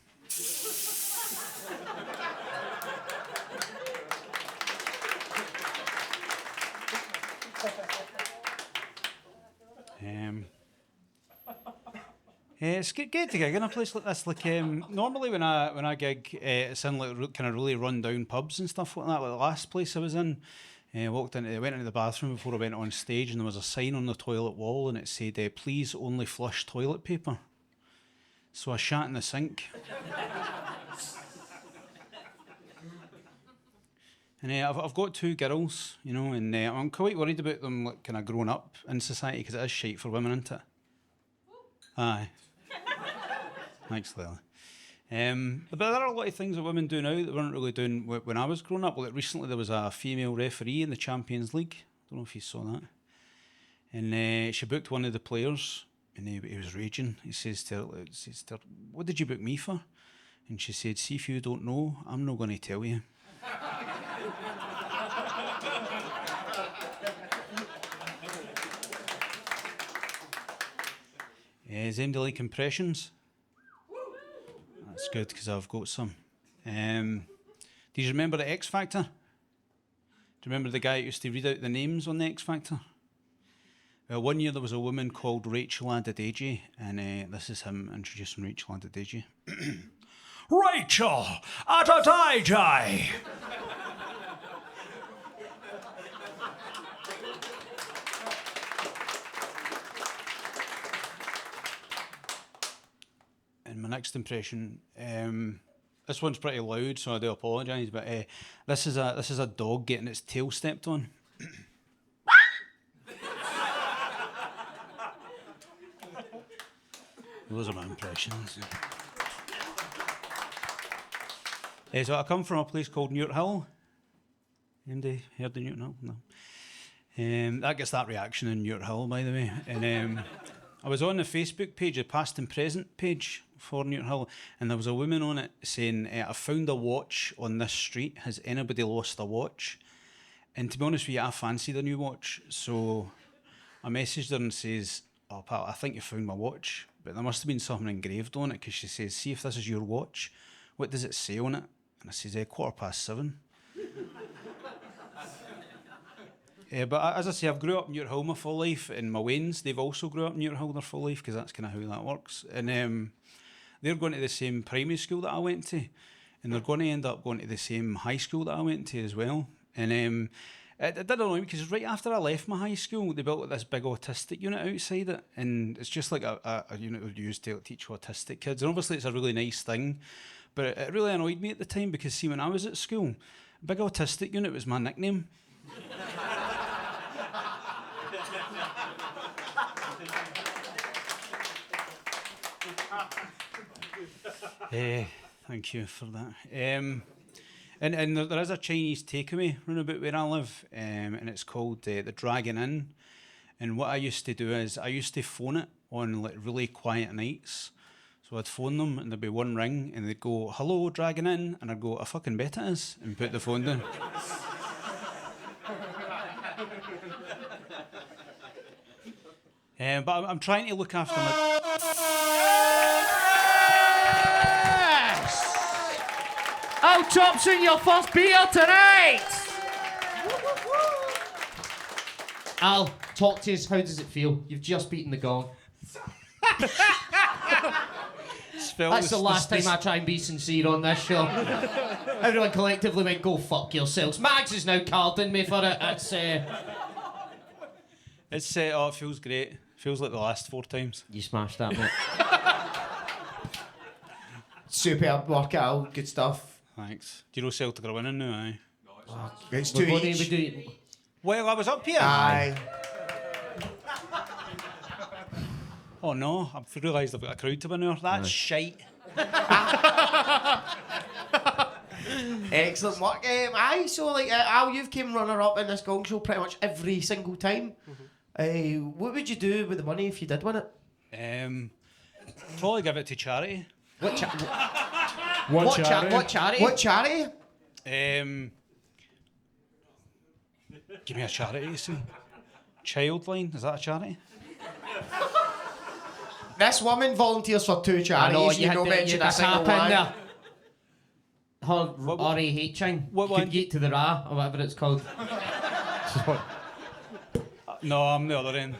It's good to gig in a place like this. Like normally when I gig, it's in like kind of really run down pubs and stuff like that. Like the last place I was in, I went into the bathroom before I went on stage, and there was a sign on the toilet wall, and it said, "Please only flush toilet paper." So I shat in the sink. And I've got 2 girls, you know, and I'm quite worried about them like kind of growing up in society, because it is shite for women, isn't it? Aye. Thanks, Lily. But there are a lot of things that women do now that weren't really doing when I was growing up. Like recently there was a female referee in the Champions League. I don't know if you saw that. And she booked one of the players, and he was raging. He says to her, "What did you book me for?" And she said, "See if you don't know, I'm not going to tell you." Does anybody like impressions? That's good, because I've got some. Do you remember the X Factor? Do you remember the guy who used to read out the names on the X Factor? Well, one year there was a woman called Rachel Adedeji, and this is him introducing Rachel Adedeji. Rachel Adedeji! And my next impression, this one's pretty loud, so I do apologise, but this is a dog getting its tail stepped on. Those are my impressions. So I come from a place called Newt Hill. Anybody heard of Newt Hill? No. That gets that reaction in Newt Hill, by the way. And I was on the Facebook page, the past and present page for Newt Hill, and there was a woman on it saying, "I found a watch on this street. Has anybody lost a watch?" And to be honest with you, I fancied a new watch, so I messaged her and says, "Oh pal, I think you found my watch, but there must have been something engraved on it," because she says, "See if this is your watch, what does it say on it?" And I says, 7:15. But as I say, I've grew up in Newt Hill my full life, and my Waynes, they've also grew up in Newt Hill their full life, because that's kind of how that works. And they're going to the same primary school that I went to, and they're going to end up going to the same high school that I went to as well. And it did annoy me, because right after I left my high school, they built like this big autistic unit outside it, and it's just like a unit used to teach autistic kids. And obviously it's a really nice thing, but it really annoyed me at the time, because see, when I was at school, big autistic unit was my nickname. Thank you for that. And there is a Chinese takeaway round about where I live, and it's called the Dragon Inn. And what I used to do is I used to phone it on like really quiet nights. So I'd phone them, and there'd be one ring, and they'd go, "Hello, Dragon Inn," and I'd go, "I fucking bet it is," and put the phone down. But I'm trying to look after my... Al Thompson, your first beer tonight! Al, talk to us. How does it feel? You've just beaten the gong. That's the last time I try and be sincere on this show. Everyone collectively went, "Go fuck yourselves." Mags is now carding me for it. It's It's oh, it feels great. Feels like the last 4 times. You smashed that, mate. Superb workout, good stuff. Thanks. Do you know Celtic are winning now? Aye. It's 2 each. Well, I was up here. Aye. Oh no, I've realised I've got a crowd to win now. That's shite. Excellent work. Aye, so like Al, you've came runner up in this gong show pretty much every single time. What would you do with the money if you did win it? Probably give it to charity. What charity? What charity? What charity? Give me a charity, you see. Childline, is that a charity? This woman volunteers for 2 charities. you had don't to mention a single tap in one. there. Her R-A-H-ing. Could get to the Ra, or whatever it's called. No, I'm the other end.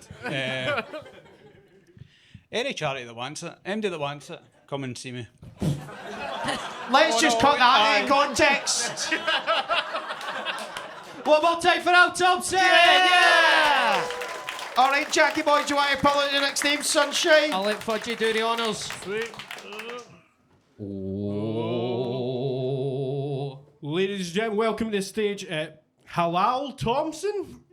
Any charity that wants it, MD that wants it, come and see me. Let's just cut that out of context. One more time for Al Thompson! Yeah! All right, Jackie boy, do you want to pull out your next name, Sunshine? I'll let Fudgie do the honours. Sweet. Ladies and gentlemen, welcome to the stage, Halal Thompson.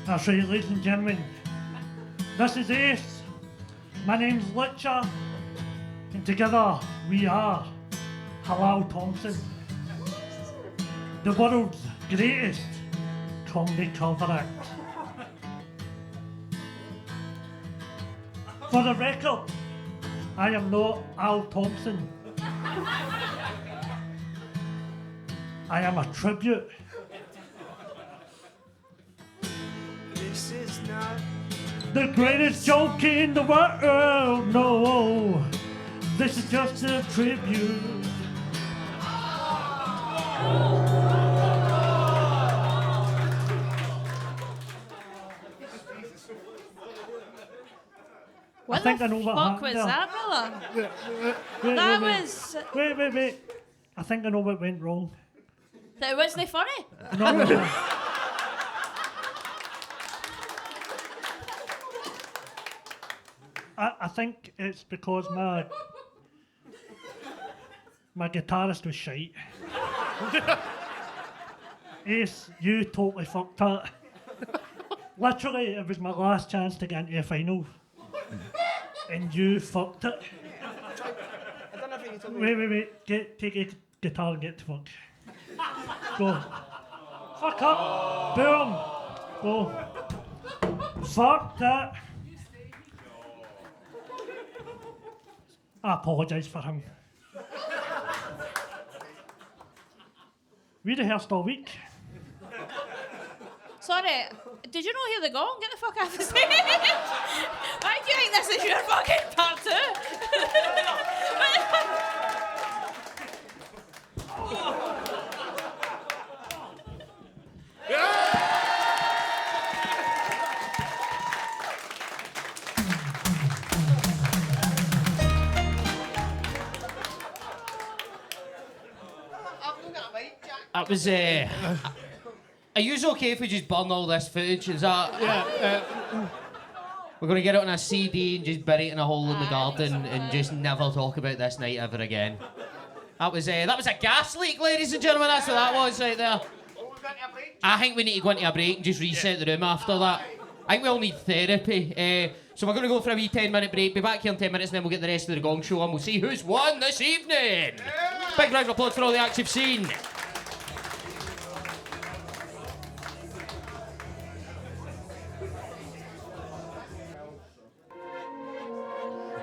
That's right, ladies and gentlemen. This is Ace. My name's Litcher. And together we are Halal Thompson. The world's greatest comedy cover act. For the record, I am not Al Thompson. I am a tribute. This is not the greatest joke in the world, no. This is just a tribute. What I think the I know what fuck happened was there. that, brother? That was... Wait. I think I know what went wrong. That wasn't funny? No. I think it's because my guitarist was shite. Ace, you totally fucked that. Literally, it was my last chance to get into a final. And you fucked it. Wait. Take your guitar and get to fuck. Go. Fuck up. Boom. Go. Fuck that. I apologise for him. We rehearsed all week. Sorry, did you not hear the gong? Get the fuck out of the stage. Why do you think this is your fucking part 2? That was are you okay if we just burn all this footage? Is that... Yeah. We're going to get it on a CD and just bury it in a hole in the garden and just never talk about this night ever again. That was a gas leak, ladies and gentlemen. That's what that was right there. I think we need to go into a break and just reset the room after that. I think we all need therapy. So we're going to go for a wee 10-minute break. Be back here in 10 minutes and then we'll get the rest of the Gong Show and we'll see who's won this evening. Big round of applause for all the acts you've seen.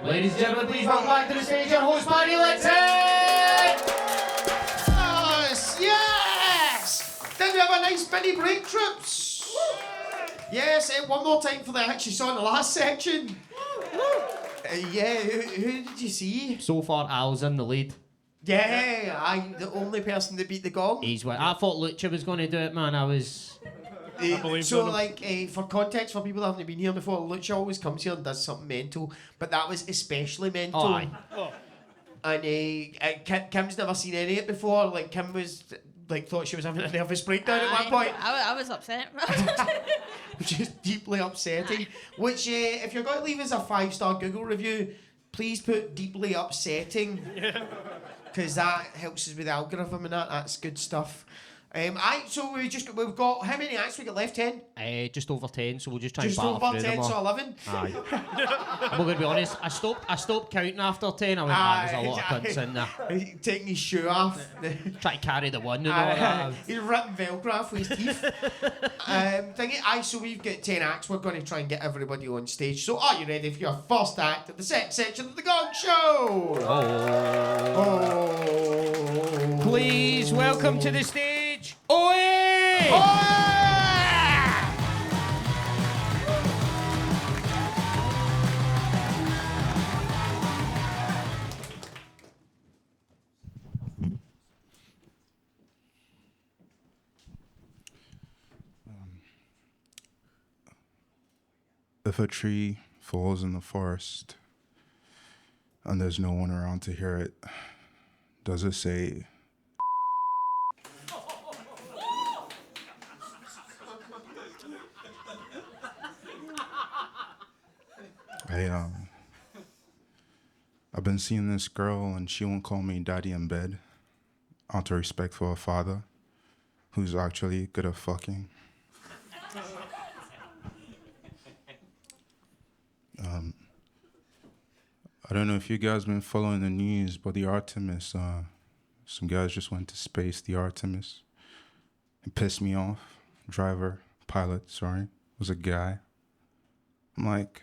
Ladies and gentlemen, please welcome back to the stage your host, Paddy Linton! Yes! Did we have a nice mini break, troops? Yes, one more time for the act you saw in the last section. Yeah, who did you see? So far, Al's in the lead. Yeah, I'm the only person to beat the gong. He's win. I thought Lucha was going to do it, man. I believe So, in him. like, for context, for people that haven't been here before, Lucha always comes here and does something mental, but that was especially mental. Oh, aye. And Kim's never seen any of it before. Like, Kim was, like, thought she was having a nervous breakdown at one point. I was upset. Which is deeply upsetting. Which, if you're going to leave us a 5-star Google review, please put deeply upsetting. Because that helps us with the algorithm and that's good stuff. So we've got, how many acts we got left, 10? Just over 10, so we'll just try Just and batter over through 10, them so all. 11? Aye. I'm going to be honest, I stopped counting after 10. I went, there's a lot of cunts in there. Taking his shoe off. Try to carry the one and all that. He's ripping Velcro off with his teeth. So we've got 10 acts. We're going to try and get everybody on stage. So are you ready for your first act of the sex section of the Gong Show? Please welcome to the stage, Oe! If a tree falls in the forest and there's no one around to hear it, does it say I've been seeing this girl and she won't call me daddy in bed out of respect for her father, who's actually good at fucking. I don't know if you guys been following the news, but the Artemis, some guys just went to space, the Artemis. It pissed me off. Pilot, was a guy. I'm like,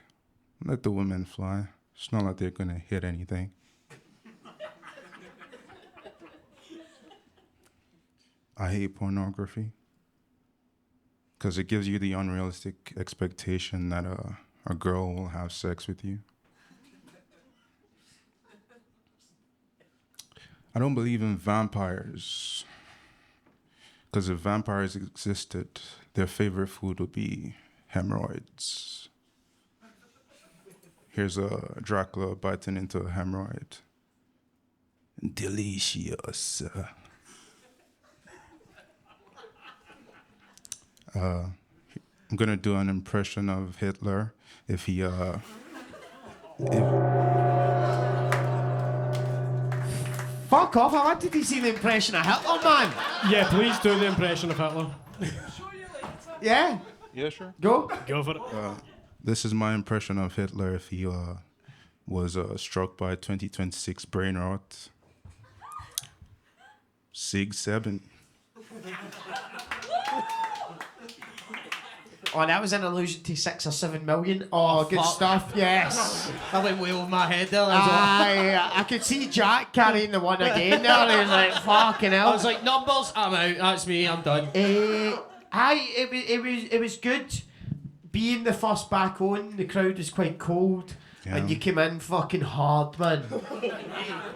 let the women fly. It's not like they're gonna hit anything. I hate pornography because it gives you the unrealistic expectation that a girl will have sex with you. I don't believe in vampires because if vampires existed, their favorite food would be hemorrhoids. Here's a Dracula biting into a hemorrhoid. Delicious. I'm gonna do an impression of Hitler if he Fuck off, I wanted to see the impression of Hitler, man. Yeah, please do the impression of Hitler. Yeah? Yeah, sure. Go. Go for it. This is my impression of Hitler if he was struck by 2026 brain rot. Sig 7. Oh, that was an allusion to 6 or 7 million. Oh, good fuck. stuff, yes. I went way over my head there. I could see Jack carrying the one again there. He was like, fucking hell. I was like, numbers, I'm out. That's me, I'm done. It was good being the first back on. The crowd was quite cold. Yeah. And you came in fucking hard, man.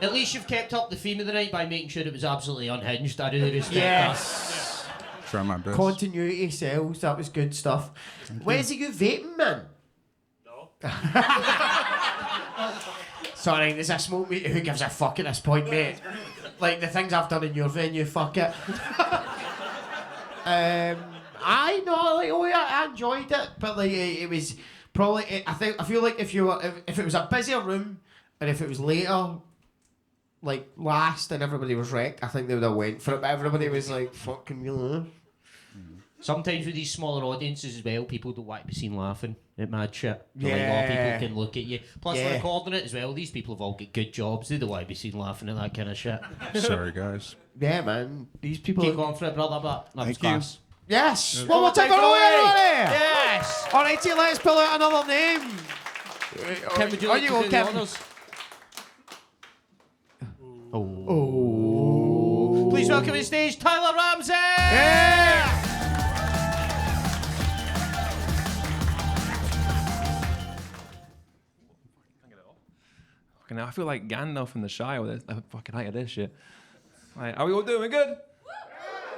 At least you've kept up the theme of the night by making sure it was absolutely unhinged. I really respect Yes. Try my best. Continuity sells. That was good stuff. Where's you vaping, man? No. Sorry, there's a smoke meter. Who gives a fuck at this point, mate? Like the things I've done in your venue, fuck it. I enjoyed it, but like it was probably. I feel like if it was a busier room, and if it was later, like last, and everybody was wrecked, I think they would have went for it. But everybody was like, "Fucking you." Sometimes with these smaller audiences as well, people don't want to be seen laughing at mad shit. Like, Yeah. people can look at you. Plus, Yeah. we're recording it as well. These people have all got good jobs. They don't want to be seen laughing at that kind of shit. Sorry, guys. Yeah, man. These people. Keep going for it, brother. But that was Thank you. class. Yes. Yeah. One more time for everybody. Yes. All right, let's pull out another name. Kim, would you Oh, like you to go, do the Kim. honours? Oh. Please welcome to stage Tyler Ramsey. Yeah. fucking hell, I feel like Gandalf in the Shire with the fucking height of this shit. Like, are we all doing good?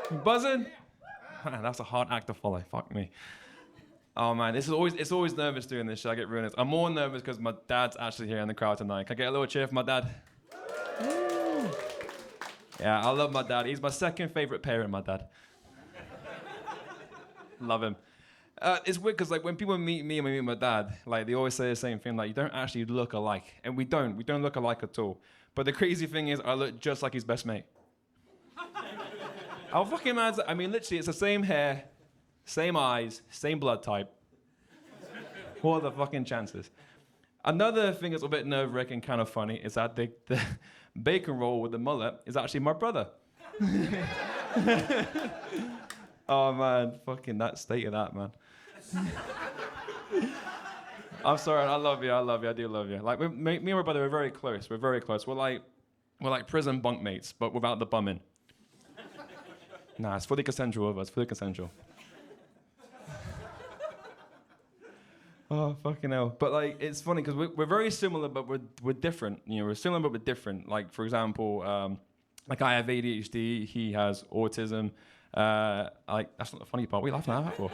You buzzing? Man, that's a hard act to follow. Fuck me. Oh man, it's always nervous doing this shit. I get ruined. I'm more nervous because my dad's actually here in the crowd tonight. Can I get a little cheer for my dad? Yeah, I love my dad. He's my second favorite parent, my dad. Love him. It's weird because like when people meet me and we meet my dad, like they always say the same thing, like you don't actually look alike, and we don't look alike at all. But the crazy thing is, I look just like his best mate. How fucking mad is that? I mean, literally, it's the same hair, same eyes, same blood type. What are the fucking chances? Another thing that's a bit nerve-wracking, kind of funny, is that the bacon roll with the mullet is actually my brother. Oh man, fucking that state of that, man. I'm sorry, I love you, I do love you. Like me and my brother are very close. We're like prison bunkmates, but without the bumming. Nah, it's fully consensual of us, fully consensual. Oh, fucking hell. But like, it's funny because we're very similar, but we're different. You know, we're similar, but we're different. Like, for example, like I have ADHD, he has autism. Like, that's not the funny part. What are you laughing at that for?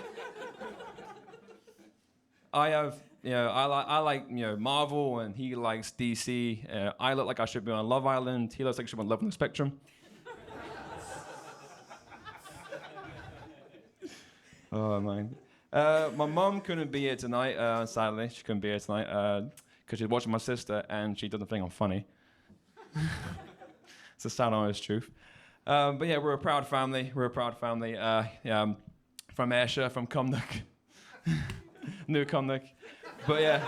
I have, you know, I like, you know, Marvel, and he likes DC. I look like I should be on Love Island. He looks like he should be on Love on the Spectrum. Oh, man. My mum couldn't be here tonight, sadly. She couldn't be here tonight because she's watching my sister and she doesn't think I'm funny. It's a sad, honest truth. But yeah, we're a proud family. Yeah, from Ayrshire, from Cumnock. New Cumnock. But yeah.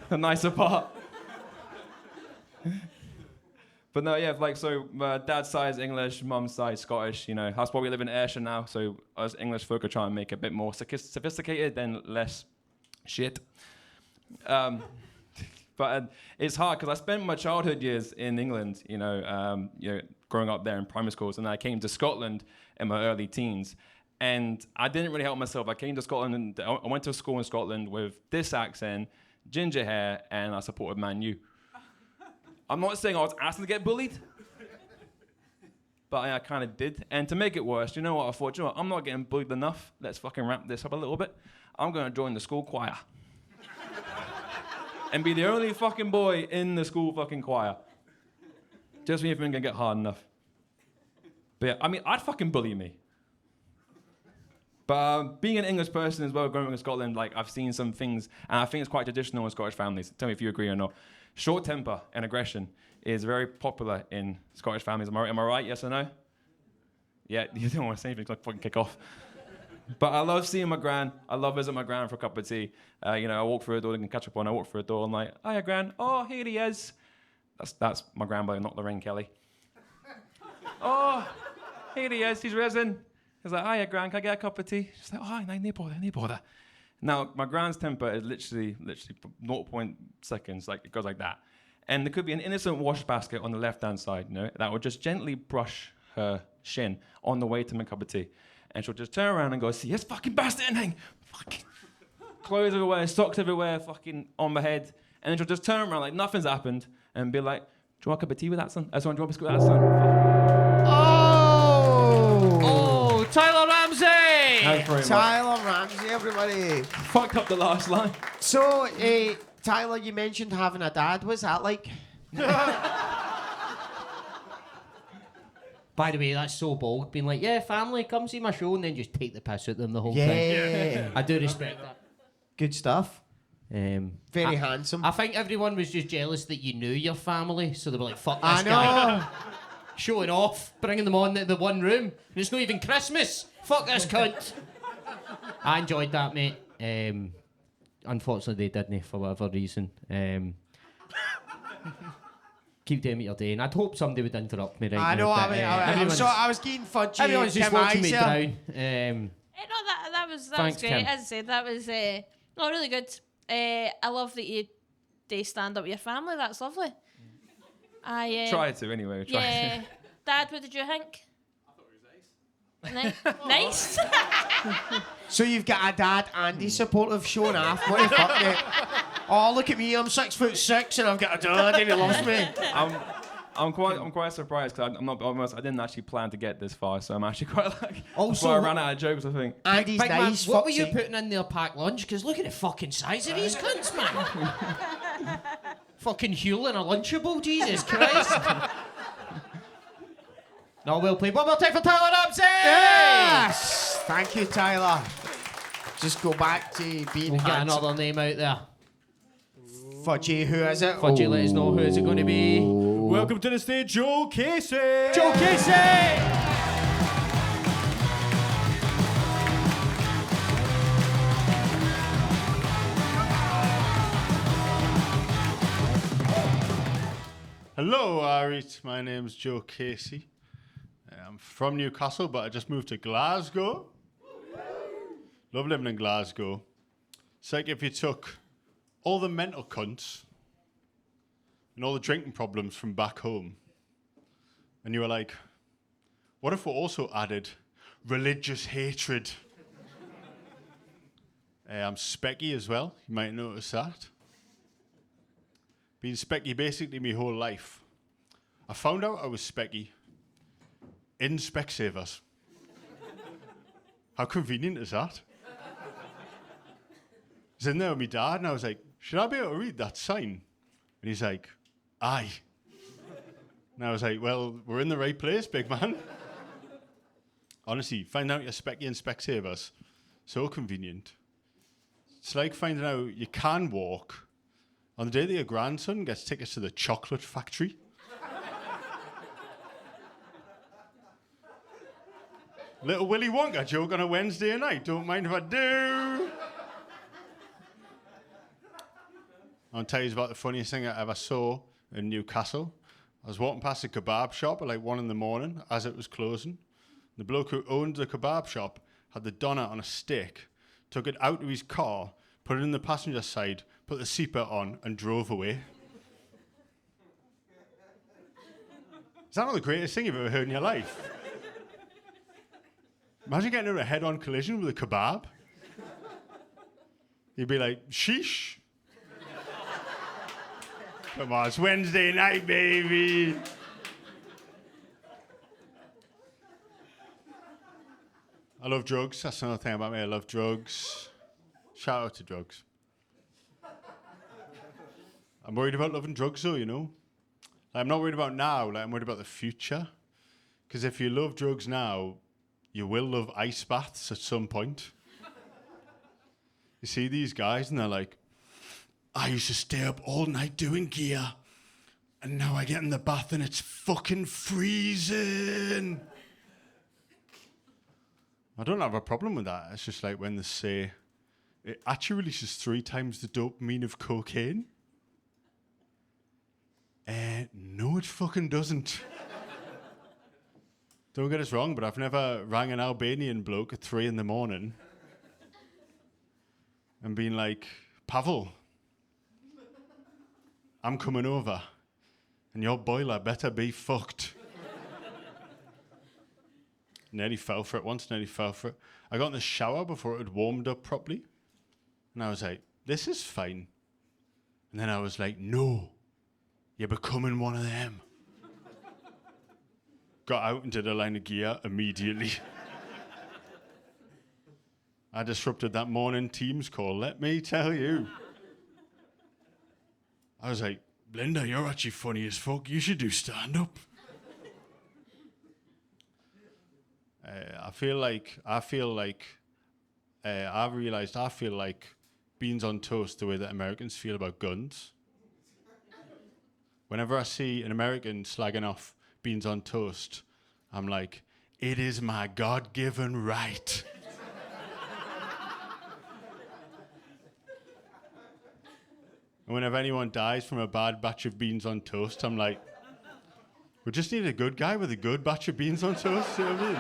A nicer part. But no, yeah, like, so my dad's side is English, mum's side is Scottish, you know. That's why we live in Ayrshire now, so us English folk are trying to make it a bit more sophisticated and less shit. But it's hard, because I spent my childhood years in England, you know, growing up there in primary schools, and I came to Scotland in my early teens. And I didn't really help myself. I came to Scotland, and I went to a school in Scotland with this accent, ginger hair, and I supported Man U. I'm not saying I was asking to get bullied, but I kind of did. And to make it worse, you know what? I thought, you know what? I'm not getting bullied enough. Let's fucking wrap this up a little bit. I'm going to join the school choir. And be the only fucking boy in the school fucking choir. Just when you think it's going to get hard enough. But yeah, I mean, I'd fucking bully me. But being an English person as well, growing up in Scotland, like, I've seen some things, and I think it's quite traditional in Scottish families. Tell me if you agree or not. Short temper and aggression is very popular in Scottish families. Am I right? Yes or no? Yeah, you don't want to say anything, like fucking kick off. But I love seeing my gran. I love visiting my gran for a cup of tea. You know, I walk through a door, I can catch up on. I walk through a door, I'm like, hiya, gran. Oh, here he is. That's my grandmother, not Lorraine Kelly. Oh, here he is. He's risen. He's like, hiya, gran. Can I get a cup of tea? She's like, oh, no bother. Now, my gran's temper is literally 0 seconds, like, it goes like that. And there could be an innocent wash basket on the left-hand side, you know, that would just gently brush her shin on the way to my cup of tea. And she'll just turn around and go, see this fucking bastard and hang. Fucking clothes everywhere, socks everywhere, fucking on my head. And then she'll just turn around like nothing's happened and be like, do you want a cup of tea with that, son? Do you want a biscuit with that, son? Oh, Tyler Ramsey! Tyler Ramsey, everybody. Fucked up the last line. So, Tyler, you mentioned having a dad. What's that like? By the way, that's so bold. Being like, yeah, family, come see my show, and then just take the piss out of them the whole time. Yeah. I do respect that. Good stuff. Very handsome. I think everyone was just jealous that you knew your family, so they were like, fuck this I know. guy. Showing off, bringing them on to the one room. And it's not even Christmas. Fuck this cunt. I enjoyed that, mate. Unfortunately, they didn't for whatever reason. Keep doing what you're doing. I'd hope somebody would interrupt me right I now. know, I was getting Fudgie. Everyone's just watching me drown. No, that was Thanks, great. Kim. As I said, that was really good. I love that you do stand up with your family. That's lovely. Try to anyway. Yeah. Dad, what did you think? I thought it was nice. Nice. So you've got a dad and he's supportive, showing off. What the fuck, mate? Oh, look at me, I'm 6'6" and I've got a dad and he loves me. I'm quite surprised because I didn't actually plan to get this far, so I'm actually quite like. Also, I ran out of jokes, I think. Andy's Big man, nice. what were you foxy. putting in their packed lunch? Because look at the fucking size of these cunts, man. Fucking Huel and a Lunchable, Jesus Christ. No, well played. One more time for Tyler Ramsey! Yes! Thank you, Tyler. Just go back to being We'll get handsome. another name out there. Fudgie, who is it? Fudgie, let us know who is it going to be. Welcome to the stage, Joe Casey. Joe Casey! Hello, Arit. My name's Joe Casey. I'm from Newcastle, but I just moved to Glasgow. Love living in Glasgow. It's like if you took all the mental cunts and all the drinking problems from back home, and you were like, what if we also added religious hatred? I'm specky as well. You might notice that. Been specky basically my whole life. I found out I was specky in Specsavers. How convenient is that? I was in there with my dad and I was like, should I be able to read that sign? And he's like, aye. And I was like, well, we're in the right place, big man. Honestly, find out you're specky in Specsavers. So convenient. It's like finding out you can walk on the day that your grandson gets tickets to the chocolate factory. Little Willy Wonka joke on a Wednesday night. Don't mind if I do. I'll tell you about the funniest thing I ever saw in Newcastle. I was walking past a kebab shop at like 1 a.m. as it was closing. The bloke who owned the kebab shop had the doner on a stick, took it out to his car, put it in the passenger side, put the seatbelt on, and drove away. Is that not the greatest thing you've ever heard in your life? Imagine getting in a head-on collision with a kebab. You'd be like, sheesh. Come on, it's Wednesday night, baby. I love drugs. That's another thing about me. I love drugs. Shout out to drugs. I'm worried about loving drugs, though, you know. Like, I'm not worried about now. Like, I'm worried about the future. Because if you love drugs now, you will love ice baths at some point. You see these guys, and they're like, I used to stay up all night doing gear, and now I get in the bath and it's fucking freezing. I don't have a problem with that. It's just like when they say, it actually releases 3 times the dopamine of cocaine. No, it fucking doesn't. Don't get us wrong, but I've never rang an Albanian bloke at 3 a.m. and been like, Pavel, I'm coming over, and your boiler better be fucked. Nearly fell for it once, nearly fell for it. I got in the shower before it had warmed up properly, and I was like, this is fine. And then I was like, no, you're becoming one of them. Got out and did a line of gear immediately. I disrupted that morning Teams call, let me tell you. I was like, Linda, you're actually funny as fuck. You should do stand-up. I've realised I feel like beans on toast the way that Americans feel about guns. Whenever I see an American slagging off beans on toast, I'm like, it is my God-given right. And whenever anyone dies from a bad batch of beans on toast, I'm like, we just need a good guy with a good batch of beans on toast, you know what I mean?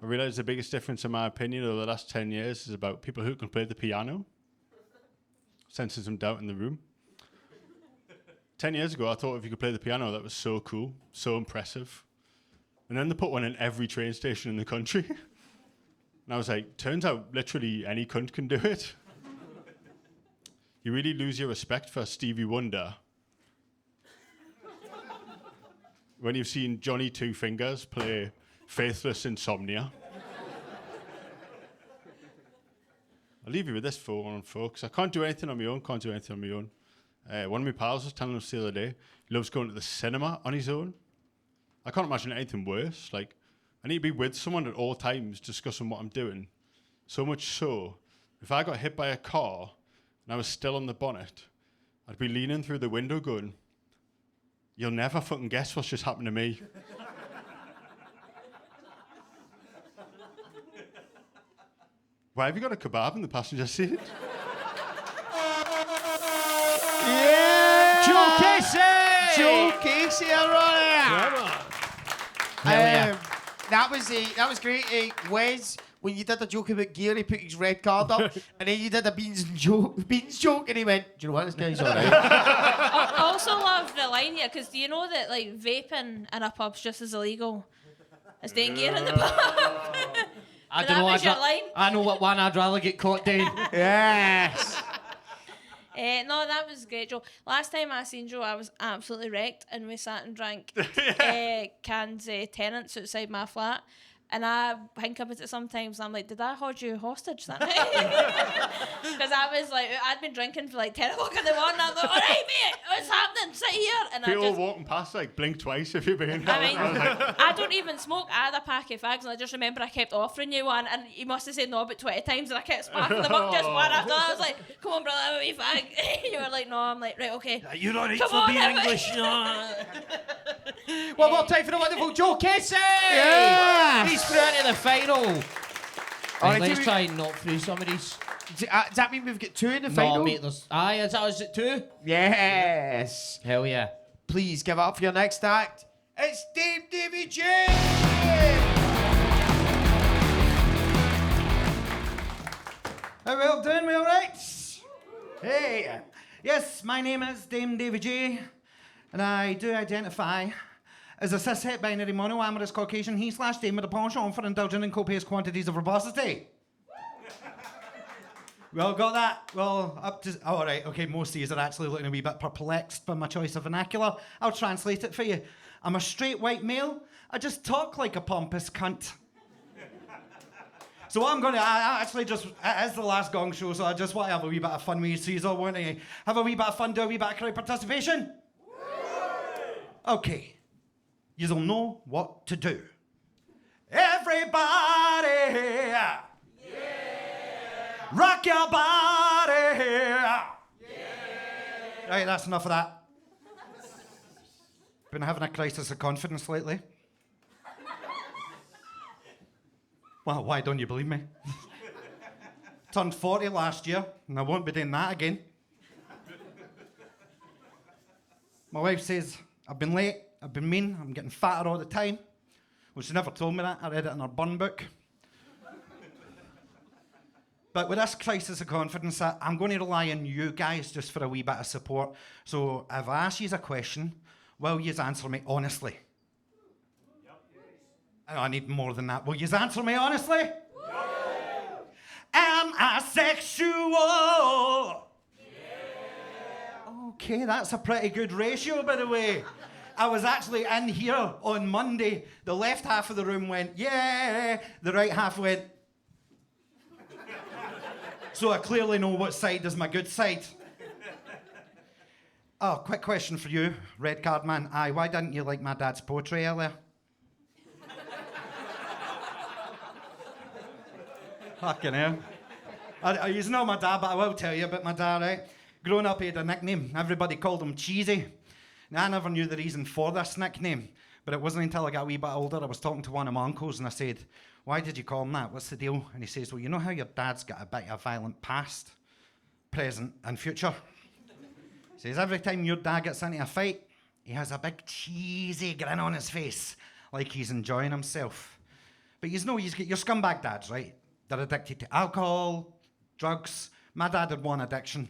I realise the biggest difference in my opinion over the last 10 years is about people who can play the piano. Sensing some doubt in the room. 10 years ago, I thought if you could play the piano, that was so cool, so impressive. And then they put one in every train station in the country. And I was like, turns out literally any cunt can do it. You really lose your respect for Stevie Wonder when you've seen Johnny Two Fingers play Faithless Insomnia. I'll leave you with this one, folks. I can't do anything on my own, one of my pals was telling us the other day, he loves going to the cinema on his own. I can't imagine anything worse. Like, I need to be with someone at all times discussing what I'm doing. So much so, if I got hit by a car and I was still on the bonnet, I'd be leaning through the window going, you'll never fucking guess what's just happened to me. Why have you got a kebab in the passenger seat? Yeah! Joe Casey! Joe Casey, alright. Yeah. That was great. Wes, when you did a joke about gear, he put his red card up, and then you did a beans joke, and he went, "Do you know what? This guy's alright." I also love the line here because do you know that like vaping in a pub's just as illegal as doing gear in the pub? I But don't that know. was your line. I know what one I'd rather get caught doing. Yes. No, that was great, Joe. Last time I seen Joe, I was absolutely wrecked, and we sat and drank cans Tenants outside my flat. And I think about it sometimes, and I'm like, did I hold you hostage that night? Because I was like, I'd been drinking for like 10 o'clock in the morning. I'm like, all right, mate, what's happening? Sit here. And People walking past, like, blink twice if you're being... I mean, I don't even smoke. I had a pack of fags, and I just remember I kept offering you one, and you must have said no about 20 times, and I kept sparking them up just one after. I was like, come on, brother, have a wee fag. You were like, no. I'm like, right, okay. You're all right Come for on, being have a- English. No. One more time for the wonderful Joe Casey! Yes! He's through into the final. All Right, right, let's try and knock through some of these. Does that mean we've got two in the final? No, mate, there's... Aye, is it two? Yes. Hell yeah. Please give it up for your next act. It's Dame Davy J! How well done, we all right? Hey, yes, my name is Dame Davy J, and I do identify as a cishet binary monoamorous Caucasian he/dame with a penchant for indulging in copious quantities of verbosity. Well, got that? Well, up to... Oh, all right, okay, most of these are actually looking a wee bit perplexed by my choice of vernacular. I'll translate it for you. I'm a straight white male. I just talk like a pompous cunt. So what I'm going to... I actually just... It is the last Gong show, so I just want to have a wee bit of fun with you. So you all want to have a wee bit of fun, do a wee bit of crowd participation? Okay. You'll know what to do. Everybody! Yeah! Rock your body! Yeah! Right, that's enough of that. Been having a crisis of confidence lately. Well, why don't you believe me? Turned 40 last year, and I won't be doing that again. My wife says, I've been late, I've been mean, I'm getting fatter all the time. Well, she never told me that. I read it in her burn book. But with this crisis of confidence, I'm going to rely on you guys just for a wee bit of support. So if I ask you a question, will you answer me honestly? I need more than that. Will you answer me honestly? Am I sexual? Okay, that's a pretty good ratio, by the way. I was actually in here on Monday. The left half of the room went, yeah. The right half went. So I clearly know what side is my good side. Oh, quick question for you, red card man. Aye, why didn't you like my dad's poetry earlier? Fucking hell. You know my dad, but I will tell you about my dad, right? Growing up, he had a nickname. Everybody called him Cheesy. Now, I never knew the reason for this nickname, but it wasn't until I got a wee bit older, I was talking to one of my uncles, and I said, why did you call him that? What's the deal? And he says, well, you know how your dad's got a bit of a violent past, present, and future? He says, every time your dad gets into a fight, he has a big cheesy grin on his face, like he's enjoying himself. But you know, you get your scumbag dads, right? They're addicted to alcohol, drugs. My dad had one addiction,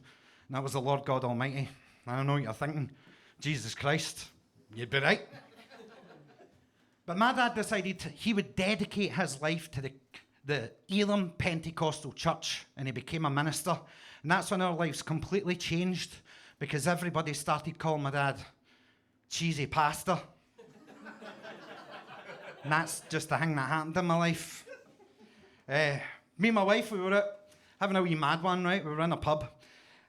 and that was the Lord God Almighty. I don't know what you're thinking. Jesus Christ, you'd be right. But my dad decided he would dedicate his life to the Elam Pentecostal Church, and he became a minister. And that's when our lives completely changed, because everybody started calling my dad cheesy pastor. And that's just the thing that happened in my life. Me and my wife, we were out having a wee mad one, right? We were in a pub,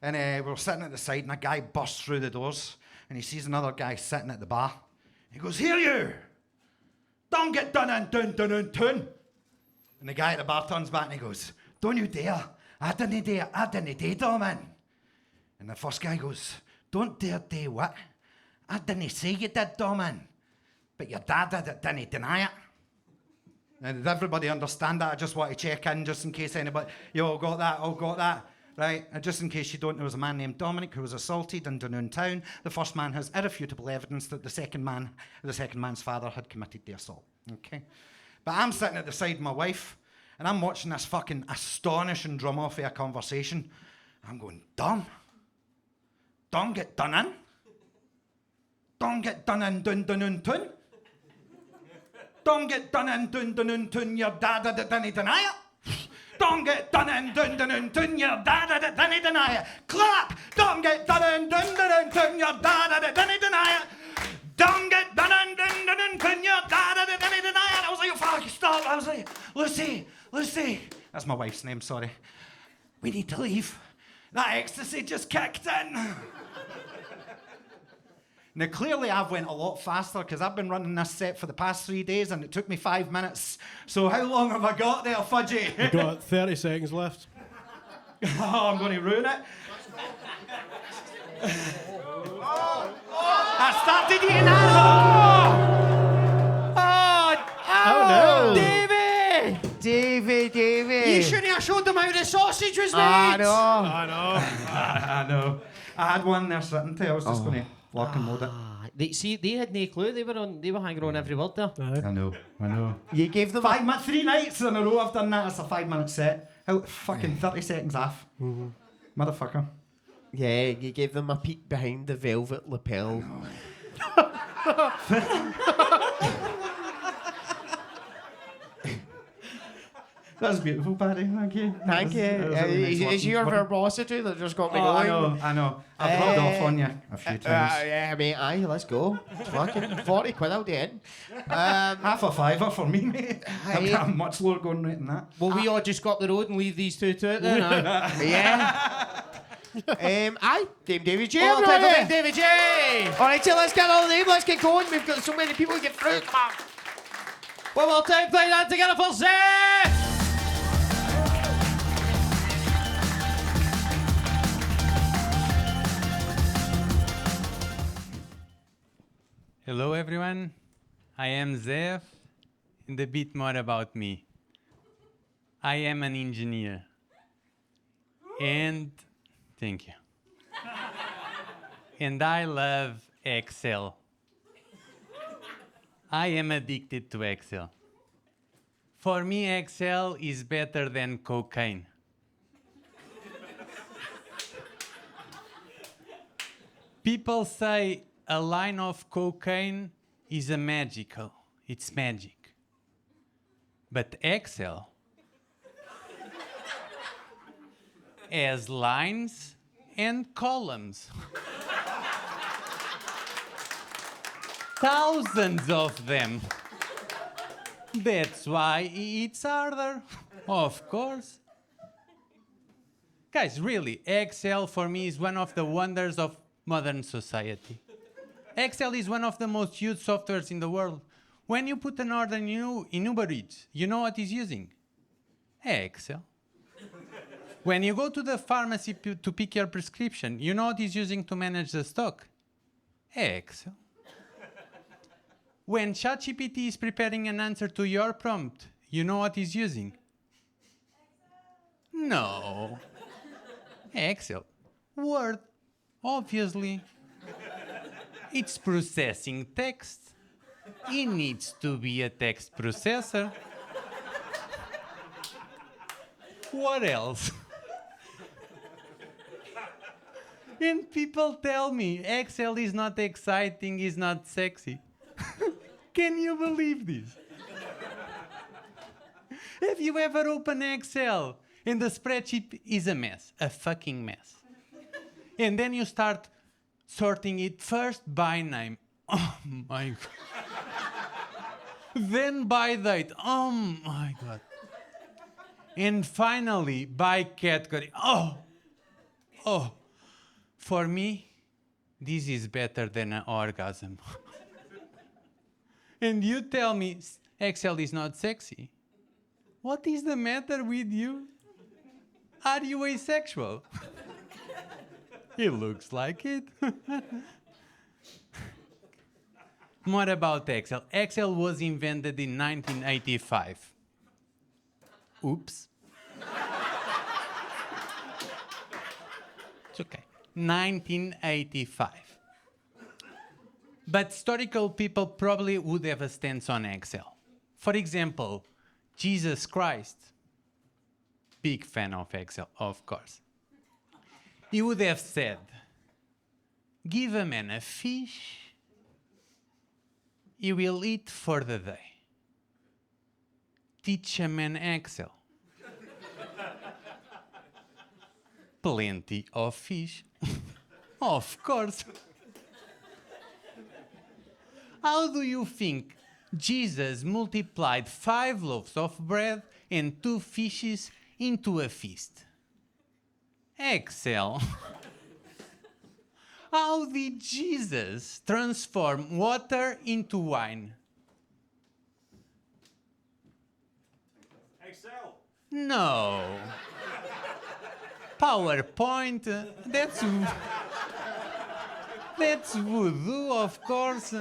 and we were sitting at the side, and a guy bursts through the doors, and he sees another guy sitting at the bar. He goes, "Here you! Don't get done and done. And the guy at the bar turns back and he goes, "Don't you dare. I didn't dare, man." And the first guy goes, "Don't dare do what? I didn't say you did, man. But your dad did it, didn't deny it." Now, did everybody understand that? I just want to check in just in case anybody, you all got that? Right, and just in case you don't, there was a man named Dominic who was assaulted in Dunoon Town. The first man has irrefutable evidence that the second man's father had committed the assault. Okay, but I'm sitting at the side of my wife, and I'm watching this fucking astonishing drum off of a conversation. I'm going, Dom get done in. Don't get done in Dunoon Town. Don't get done in Dunoon Town. Your dad didn't deny it. Don't get done and dun, your dad didn't deny it. Clap! Don't get done and dun, your dad didn't deny it. Don't get done and dun, your dad didn't deny it. I was like, "Fuck, stop." I was like, Lucy. That's my wife's name, sorry. "We need to leave. That ecstasy just kicked in." Now, clearly, I've went a lot faster because I've been running this set for the past 3 days and it took me 5 minutes. So how long have I got there, Fudgie? You've got 30 seconds left. Oh, I'm going to ruin it. I started eating Oh, no. Davey! You shouldn't have showed them how the sausage was made. I know. I know. I had one there sitting there. I was just going to lock and load it. They had no clue. They were hanging on every word there. I know. You gave them 3 nights in a row I've done that. It's a 5-minute set. How fucking 30 seconds off. Motherfucker. Yeah, you gave them a peek behind the velvet lapel. That's beautiful, Paddy. Thank you. Thank you. Is your verbosity that just got me going? I know. I've rubbed off on you a few times. Yeah, mate, aye, let's go. Fucking 40 quid I'll do it. Half a fiver for me, mate. I've got a much lower going rate than that. Well, we all just go up the road and leave these two to it then, Yeah. Aye, Dame Davy J. All everybody. time for Davy J. Alright, so let's get all the name, let's get going. We've got so many people to get through. Come on. One more time, play that together for Zed. Hello everyone, I am Zev, and a bit more about me. I am an engineer. And thank you. And I love Excel. I am addicted to Excel. For me, Excel is better than cocaine. People say a line of cocaine is magical. It's magic. But Excel has lines and columns. Thousands of them. That's why it's harder, of course. Guys, really, Excel for me is one of the wonders of modern society. Excel is one of the most used softwares in the world. When you put an order in Uber Eats, you know what it's using? Excel. When you go to the pharmacy to pick your prescription, you know what it's using to manage the stock? Excel. When ChatGPT is preparing an answer to your prompt, you know what it's using? No. Excel. Word. Obviously. It's processing text. It needs to be a text processor. What else? And people tell me Excel is not exciting, is not sexy. Can you believe this? Have you ever opened Excel and the spreadsheet is a mess, a fucking mess? And then you start sorting it first by name. Oh my God. Then by date. Oh my God. And finally by category. Oh. For me, this is better than an orgasm. And you tell me Excel is not sexy. What is the matter with you? Are you asexual? It looks like it. More about Excel. Excel was invented in 1985. Oops. It's okay. 1985. But historical people probably would have a stance on Excel. For example, Jesus Christ, big fan of Excel, of course. He would have said, give a man a fish, he will eat for the day. Teach a man Excel. Plenty of fish. Of course. How do you think Jesus multiplied 5 loaves of bread and 2 fishes into a feast? Excel. How did Jesus transform water into wine? Excel. No. PowerPoint. That's voodoo, of course.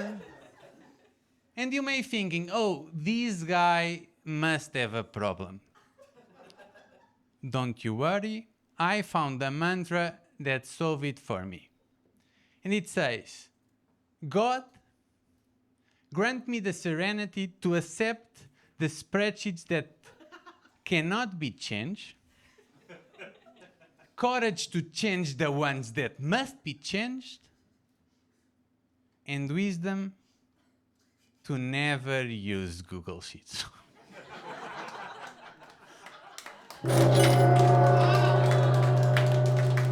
And you may be thinking, oh, this guy must have a problem. Don't you worry, I found a mantra that solved it for me. And it says, God, grant me the serenity to accept the spreadsheets that cannot be changed, courage to change the ones that must be changed, and wisdom to never use Google Sheets.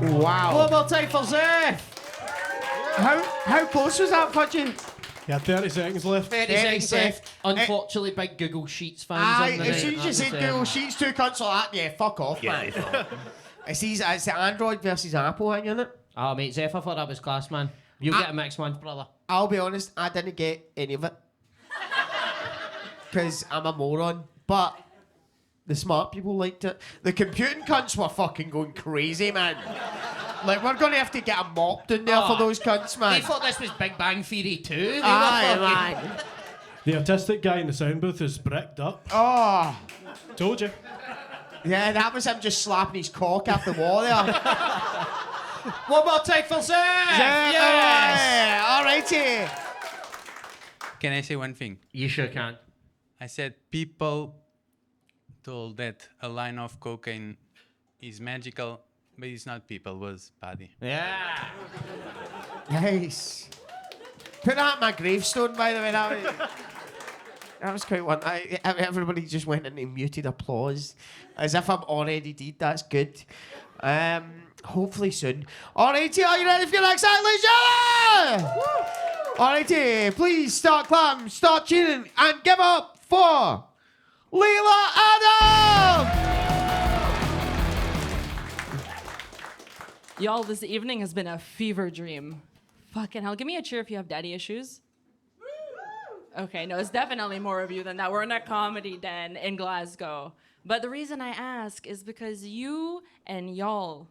Wow. What about time for Zeph? How close was that, Fudgie? Yeah, 30 seconds left. 30 seconds left. Unfortunately, big Google Sheets fans. Aye, on the as soon night, as you said Google Sheets, 2 cunts like that, yeah, fuck off, man. It's the Android versus Apple thing, isn't it? Oh, mate, Zeph, I thought that was class, man. You get a mixed one, brother. I'll be honest, I didn't get any of it. Because I'm a moron. But the smart people liked it. The computing cunts were fucking going crazy, man. Like, we're going to have to get a mop down there for those cunts, man. They thought this was Big Bang Theory 2. They Aye, were fucking... man. The autistic guy in the sound booth is bricked up. Oh. Told you. Yeah, that was him just slapping his cock off the wall there. One more take for Zeph! Yes! Alrighty. Can I say one thing? You sure can. I said people told that a line of cocaine is magical, but it's not people, it was Paddy. Yeah. Nice. Put that on my gravestone, by the way. That was quite one. Everybody just went into muted applause, as if I'm already dead. That's good. Hopefully soon. Alrighty, are you ready for your next act, ladies and gentlemen? Alrighty, please start clapping, start cheering, and give up for Leila Adam! Y'all, this evening has been a fever dream. Fucking hell, give me a cheer if you have daddy issues. Okay, no, it's definitely more of you than that. We're in a comedy den in Glasgow. But the reason I ask is because you and y'all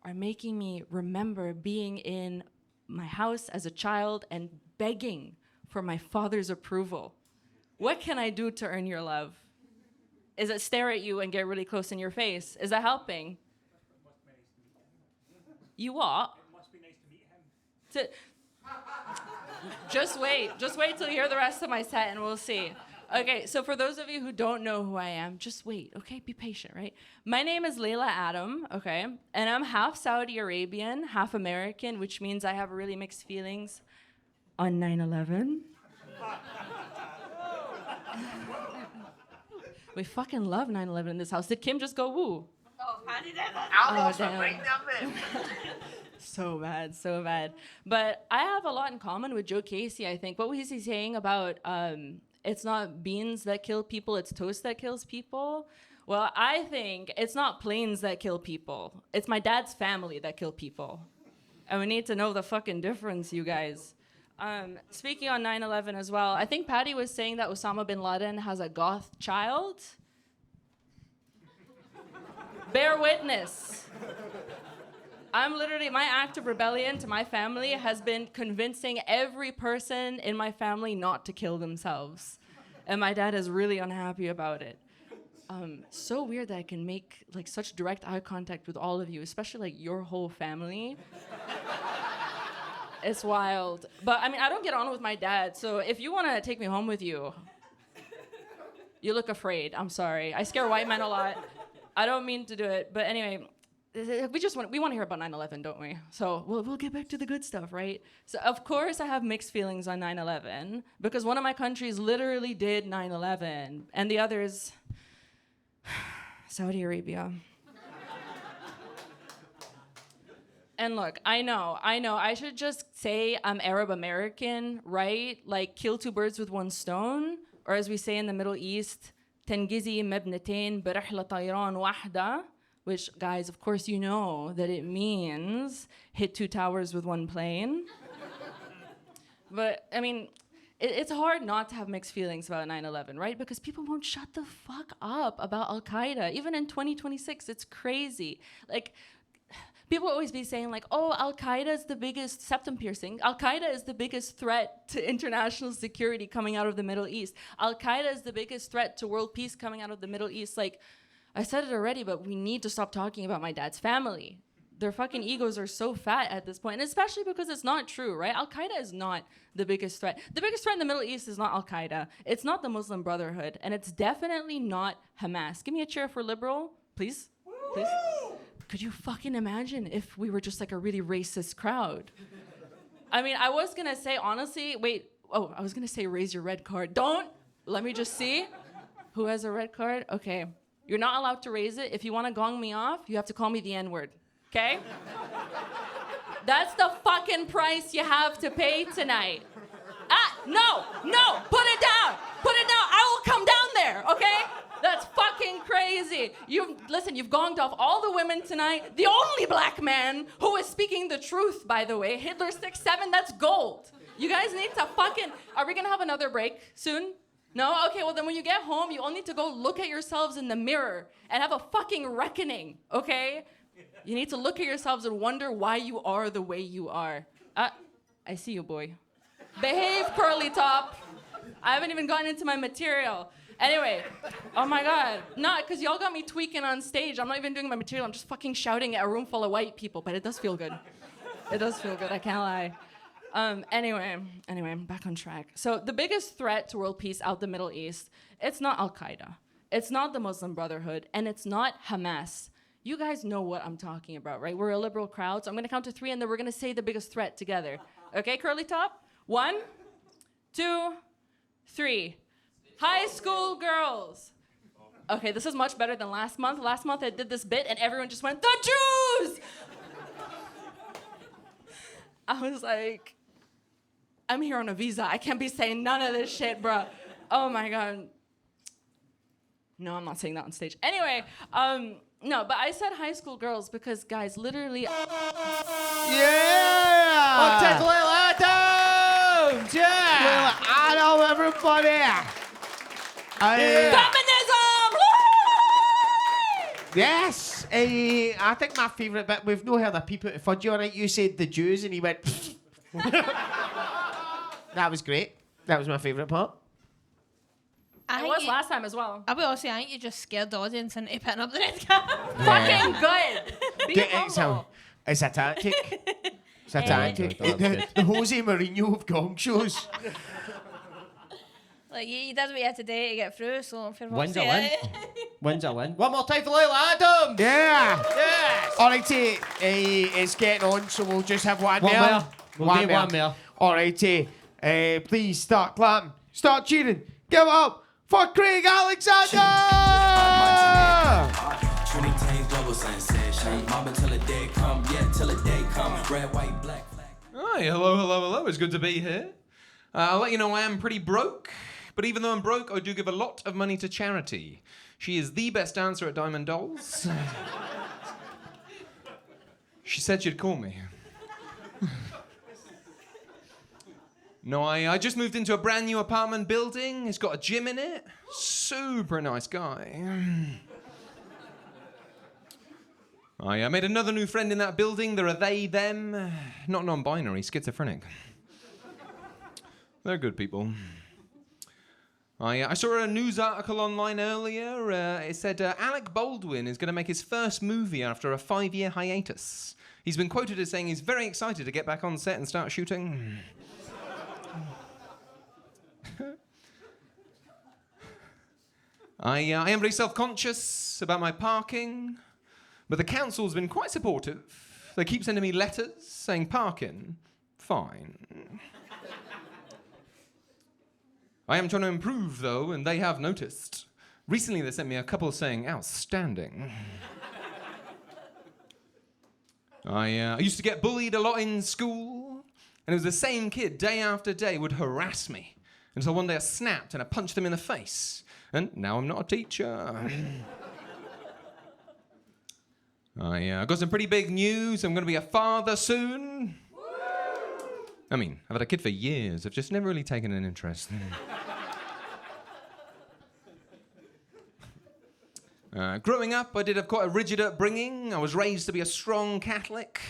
are making me remember being in my house as a child and begging for my father's approval. What can I do to earn your love? Is it stare at you and get really close in your face? Is that helping? You what? It must be nice to meet him. Just wait till you hear the rest of my set and we'll see. Okay, so for those of you who don't know who I am, just wait, okay? Be patient, right? My name is Leila Adam, okay? And I'm half Saudi Arabian, half American, which means I have really mixed feelings on 9/11. We fucking love 9/11 in this house. Did Kim just go woo? Oh, Paddy did that. Oh, damn. So bad, so bad. But I have a lot in common with Joe Casey, I think. What was he saying about it's not beans that kill people, it's toast that kills people? Well, I think it's not planes that kill people. It's my dad's family that kill people. And we need to know the fucking difference, you guys. Speaking on 9/11 as well, I think Paddy was saying that Osama bin Laden has a goth child. Bear witness. My act of rebellion to my family has been convincing every person in my family not to kill themselves. And my dad is really unhappy about it. So weird that I can make like such direct eye contact with all of you, especially like your whole family. It's wild. But I mean, I don't get on with my dad, so if you want to take me home with you, you look afraid. I'm sorry. I scare white men a lot. I don't mean to do it, but anyway, we want to hear about 9/11, don't we? So we'll get back to the good stuff, right? So of course I have mixed feelings on 9/11 because one of my countries literally did 9/11, and the others, Saudi Arabia. And look, I know, I should just say I'm Arab American, right? Like kill two birds with one stone, or as we say in the Middle East, تنجزي مبنتين برحلة طيران واحدة, which, guys, of course you know that it means hit two towers with one plane. But, I mean, it's hard not to have mixed feelings about 9/11, right? Because people won't shut the fuck up about Al-Qaeda. Even in 2026, it's crazy. Like, people always be saying, like, oh, Al-Qaeda is the biggest, septum piercing, Al-Qaeda is the biggest threat to international security coming out of the Middle East. Al-Qaeda is the biggest threat to world peace coming out of the Middle East. Like, I said it already, but we need to stop talking about my dad's family. Their fucking egos are so fat at this point, and especially because it's not true, right? Al-Qaeda is not the biggest threat. The biggest threat in the Middle East is not Al-Qaeda. It's not the Muslim Brotherhood, and it's definitely not Hamas. Give me a cheer for liberal, please. Please. Could you fucking imagine if we were just like a really racist crowd? I mean, I was gonna say, honestly, I was gonna say raise your red card. Don't, let me just see. Who has a red card? Okay. You're not allowed to raise it. If you wanna gong me off, you have to call me the N-word, okay? That's the fucking price you have to pay tonight. No, put it down. I will come down there, okay? That's fucking crazy. You've gonged off all the women tonight. The only black man who is speaking the truth, by the way. Hitler 6'7", that's gold. You guys need to fucking... Are we gonna have another break soon? No? Okay, well then when you get home, you all need to go look at yourselves in the mirror and have a fucking reckoning, okay? You need to look at yourselves and wonder why you are the way you are. I see you, boy. Behave, curly top. I haven't even gotten into my material. Anyway, oh my God. Not, because y'all got me tweaking on stage. I'm not even doing my material. I'm just fucking shouting at a room full of white people, but it does feel good. It does feel good, I can't lie. Anyway, I'm back on track. So the biggest threat to world peace out the Middle East, it's not Al-Qaeda. It's not the Muslim Brotherhood, and it's not Hamas. You guys know what I'm talking about, right? We're a liberal crowd, so I'm gonna count to 3, and then we're gonna say the biggest threat together. Okay, curly top? 1, 2, 3. High school girls. Okay, this is much better than last month. Last month I did this bit and everyone just went, the Jews! I was like, I'm here on a visa. I can't be saying none of this shit, bruh. Oh my God. No, I'm not saying that on stage. Anyway, no, but I said high school girls because, guys, literally... Yeah! Little Adams! Yeah! Little Adam, everybody! Feminism! Yes! I think my favourite bit, we've no heard a peep out of Fudgie, all right? You said the Jews and he went... That was great. That was my favourite part. It was last time as well. I will also say, I think you just scared the audience into picking up the red card. Fucking good. Be humble. It's a tactic. It's a tactic. The Jose Mourinho of gong shows. Like, you did what you had to do to get through, so... Wins a win. Wins a win. One more time for Little Adam! Yeah! Yes! Alrighty, it's getting on, so we'll just have one One more. more. We'll do one more. Alrighty, please start clapping. Start cheering. Give it up for Craig Alexander! Trinity global sensation. Mob until the day come, yeah, till the day come. Red, white, black. Hi, hello. It's good to be here. I'll let you know I am pretty broke, but even though I'm broke, I do give a lot of money to charity. She is the best dancer at Diamond Dolls. She said she'd call me. No, I just moved into a brand new apartment building. It's got a gym in it. Super nice guy. I made another new friend in that building. There are they, them. Not non-binary, schizophrenic. They're good people. I saw a news article online earlier. It said Alec Baldwin is going to make his first movie after a 5-year hiatus. He's been quoted as saying he's very excited to get back on set and start shooting. I am very self-conscious about my parking, but the council's been quite supportive. They keep sending me letters saying parking, fine. I am trying to improve, though, and they have noticed. Recently, they sent me a couple saying outstanding. I used to get bullied a lot in school, and it was the same kid day after day would harass me until one day I snapped and I punched him in the face. And now I'm not a teacher. I got some pretty big news. I'm going to be a father soon. I mean, I've had a kid for years. I've just never really taken an interest. Growing up, I did have quite a rigid upbringing. I was raised to be a strong Catholic.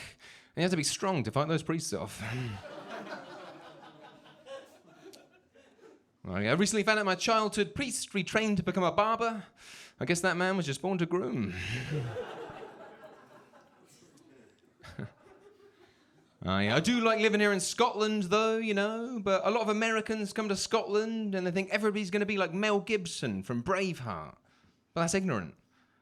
And you have to be strong to fight those priests off. I recently found out my childhood priest retrained to become a barber. I guess that man was just born to groom. I do like living here in Scotland, though, you know, but a lot of Americans come to Scotland and they think everybody's going to be like Mel Gibson from Braveheart. But that's ignorant.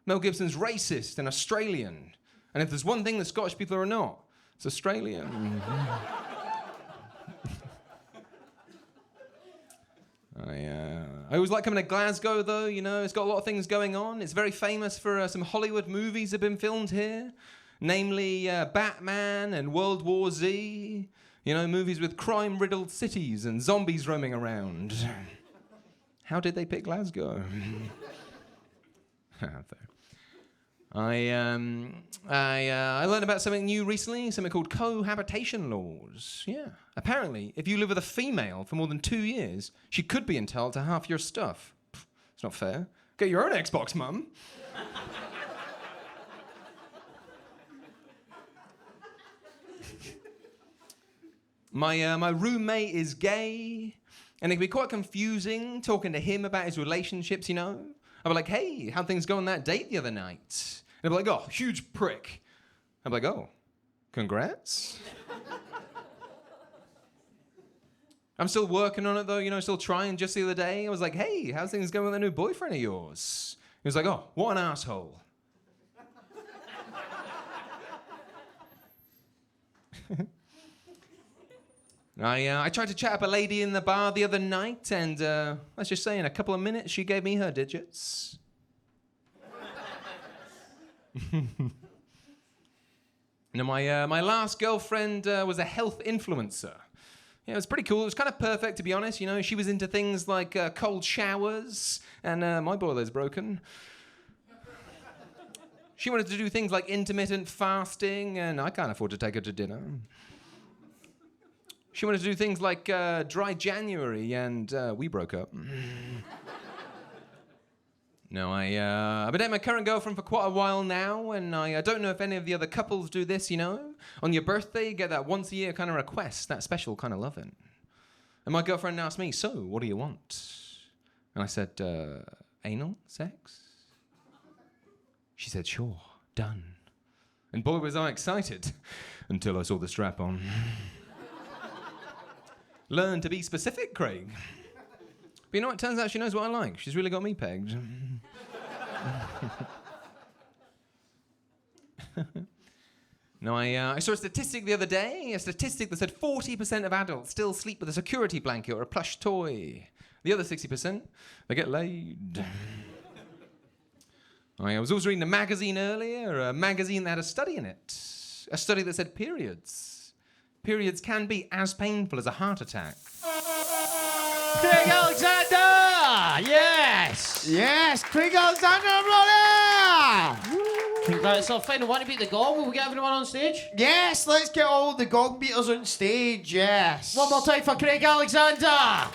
Mel Gibson's racist and Australian. And if there's one thing that Scottish people are not, it's Australian. I always like coming to Glasgow, though, you know. It's got a lot of things going on. It's very famous for some Hollywood movies that have been filmed here. Namely, Batman and World War Z. You know, movies with crime-riddled cities and zombies roaming around. How did they pick Glasgow? I learned about something new recently, something called cohabitation laws. Yeah. Apparently, if you live with a female for more than 2 years, she could be entitled to half your stuff. It's not fair. Get your own Xbox, Mum. My roommate is gay, and it can be quite confusing talking to him about his relationships, you know. I'll be like, hey, how'd things go on that date the other night? And they'll be like, oh, huge prick. I'll be like, oh, congrats. I'm still working on it, though, you know, still trying. Just the other day, I was like, hey, how's things going with that new boyfriend of yours? He was like, oh, what an asshole. I tried to chat up a lady in the bar the other night, and let's just say in a couple of minutes, she gave me her digits. Now, my last girlfriend was a health influencer. Yeah, it was pretty cool. It was kind of perfect, to be honest. You know, she was into things like cold showers, and my boiler's broken. She wanted to do things like intermittent fasting, and I can't afford to take her to dinner. She wanted to do things like dry January, and we broke up. No, I've been dating my current girlfriend for quite a while now, and I don't know if any of the other couples do this, you know? On your birthday, you get that once-a-year kind of request, that special kind of loving. And my girlfriend asked me, so, what do you want? And I said, anal sex? She said, sure, done. And boy, was I excited, until I saw the strap on. Learn to be specific, Craig. But you know what? Turns out she knows what I like. She's really got me pegged. No, I saw a statistic the other day, a statistic that said 40% of adults still sleep with a security blanket or a plush toy. The other 60%, they get laid. I was also reading a magazine earlier, a magazine that had a study in it. A study that said periods. Periods can be as painful as a heart attack. Craig Alexander! Yes! Yes, Craig Alexander, brother! Congrats, our final one to beat the gong. Will we get everyone on stage? Yes, let's get all the gong beaters on stage, yes. One more time for Craig Alexander!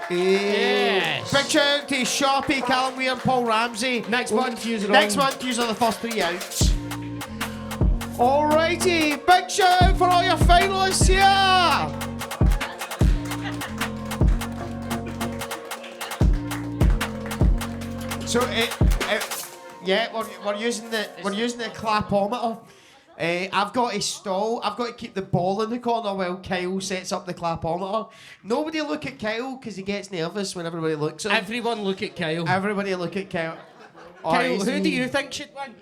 Yes. Big shout out to Sharpie, Callum Weir and Paul Ramsey. Next month, use it Next on. month, use are the first 3 out. Alrighty, big shout out for all your finalists here! So yeah, we're using the clapometer. I've got to stall. I've got to keep the ball in the corner while Kyle sets up the clapometer. Nobody look at Kyle because he gets nervous when everybody looks at him. Everyone look at Kyle. Everybody look at Kyle. Kyle, who do you think should win?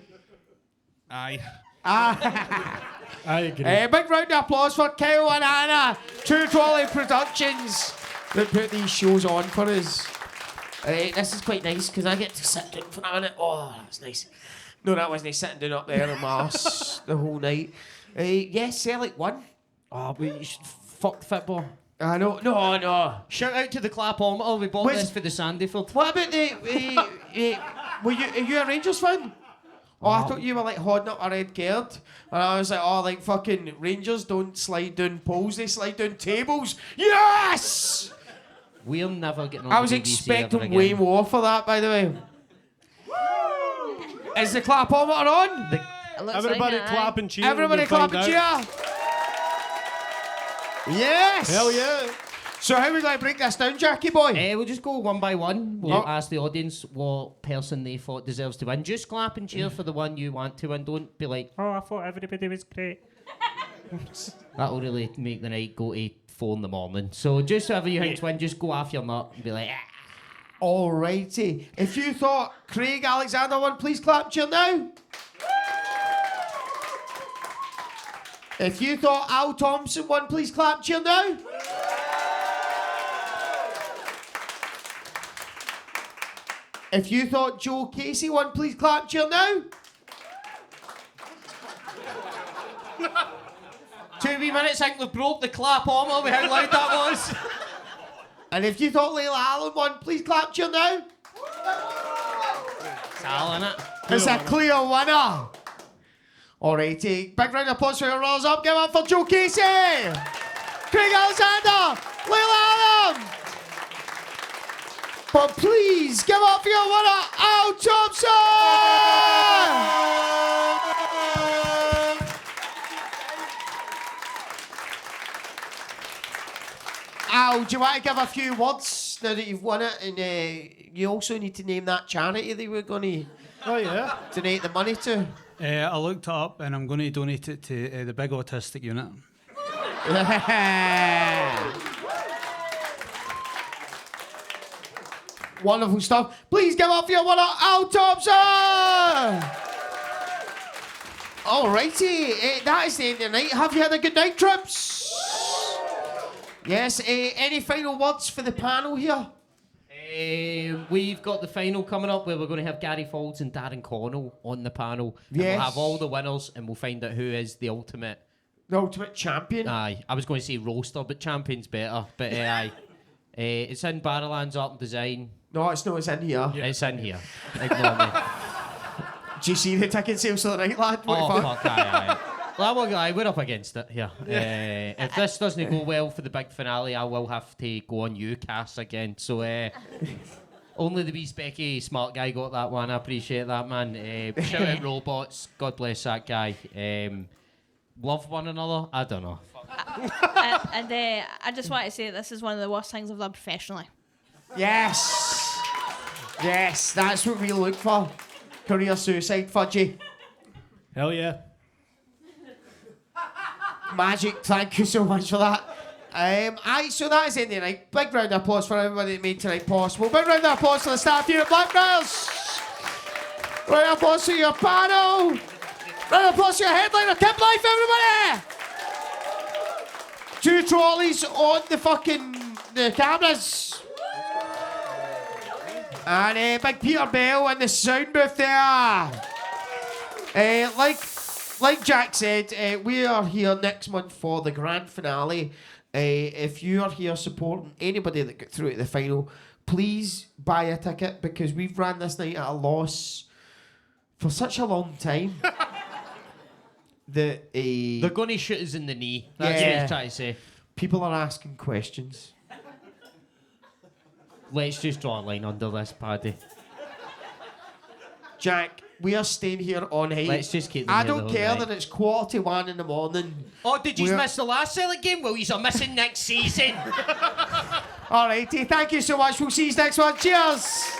Aye. I agree. Big round of applause for Kyle and Anna, True Trolley Productions, that put these shows on for us. This is quite nice because I get to sit down for a minute. Oh, that's nice. No, that wasn't sitting down up there on my arse the whole night. Yes, Celtic won. Oh, but you should fuck the football. I know. No. Shout out to the clapometer. We bought this for the Sandyfield. What about the... are you a Rangers fan? Oh, I thought you were like holding up a red card. And I was like, oh, like fucking Rangers don't slide down poles, they slide down tables. Yes! We're never getting on I was the BBC expecting ever way again. more for that, by the way. Is the clapometer on? Everybody clap and cheer. Everybody and we'll clap and find out. cheer. Yes! Hell yeah. So how are we going to break this down, Jackie boy? We'll just go one by one. We'll ask the audience what person they thought deserves to win. Just clap and cheer for the one you want to win. Don't be like, oh, I thought everybody was great. That'll really make the night go to 4 a.m. So just whoever you think's win, just go off your nut and be like, ah. Alrighty. If you thought Craig Alexander won, please clap and cheer now. If you thought Al Thompson won, please clap and cheer now. If you thought Joe Casey won, please clap and cheer now. 2 wee minutes, I think we broke the clapometer with how loud that was. And if you thought Layla Allen won, please clap and cheer now. It's Al, innit? It's a clear winner. Alrighty, big round of applause for your runners up. Give it up for Joe Casey, Craig Alexander, Layla Allen. But please give up for your winner, Al Thompson. Al, do you want to give a few words now that you've won it? And you also need to name that charity that we're going to donate the money to. I looked it up and I'm going to donate it to the Big Autistic Unit. Wonderful stuff. Please give up for your winner, Al Thompson. Alrighty, that is the end of the night. Have you had a good night, Trips? Yes, any final words for the panel here? We've got the final coming up where we're going to have Gary Faulds and Darren Connell on the panel. And Yes. we'll have all the winners and we'll find out who is the ultimate champion. Aye, I was going to say roaster, but champion's better. But aye, it's in Barrowlands Art and Design. No, it's not. It's in here. It's in here. Ignore me. Do you see the ticket sales for the night, lad? What Oh the fuck, aye. Well, we're up against it here. If this doesn't go well for the big finale, I will have to go on UCAS again. So only the wee specky smart guy got that one. I appreciate that, man. Shout out robots. God bless that guy. Love one another. I don't know. And I just want to say this is one of the worst things I've done professionally. Yes. Yes, that's what we look for. Career suicide, Fudgie. Hell yeah. Magic, thank you so much for that. So that is the end of the night. Big round of applause for everybody that made tonight possible. Big round of applause for the staff here at Blackfriars. Round of applause to your panel. Round of applause to your headliner, Kim Blythe, everybody. 2 trolleys on the cameras. And Big Peter Bell in the sound booth there. Like Jack said, we are here next month for the grand finale. If you are here supporting anybody that got through to the final, please buy a ticket because we've ran this night at a loss for such a long time. That They're going to shoot us in the knee. That's what he's trying to say. People are asking questions. Let's just draw a line under this, Paddy. Jack, we are staying here on height. Let's just keep them I here don't the whole care night. that it's 1:45 in the morning. Oh, did you We're- miss the last Celtic game? Well, you're missing next season. Alrighty, thank you so much. We'll see you next one. Cheers.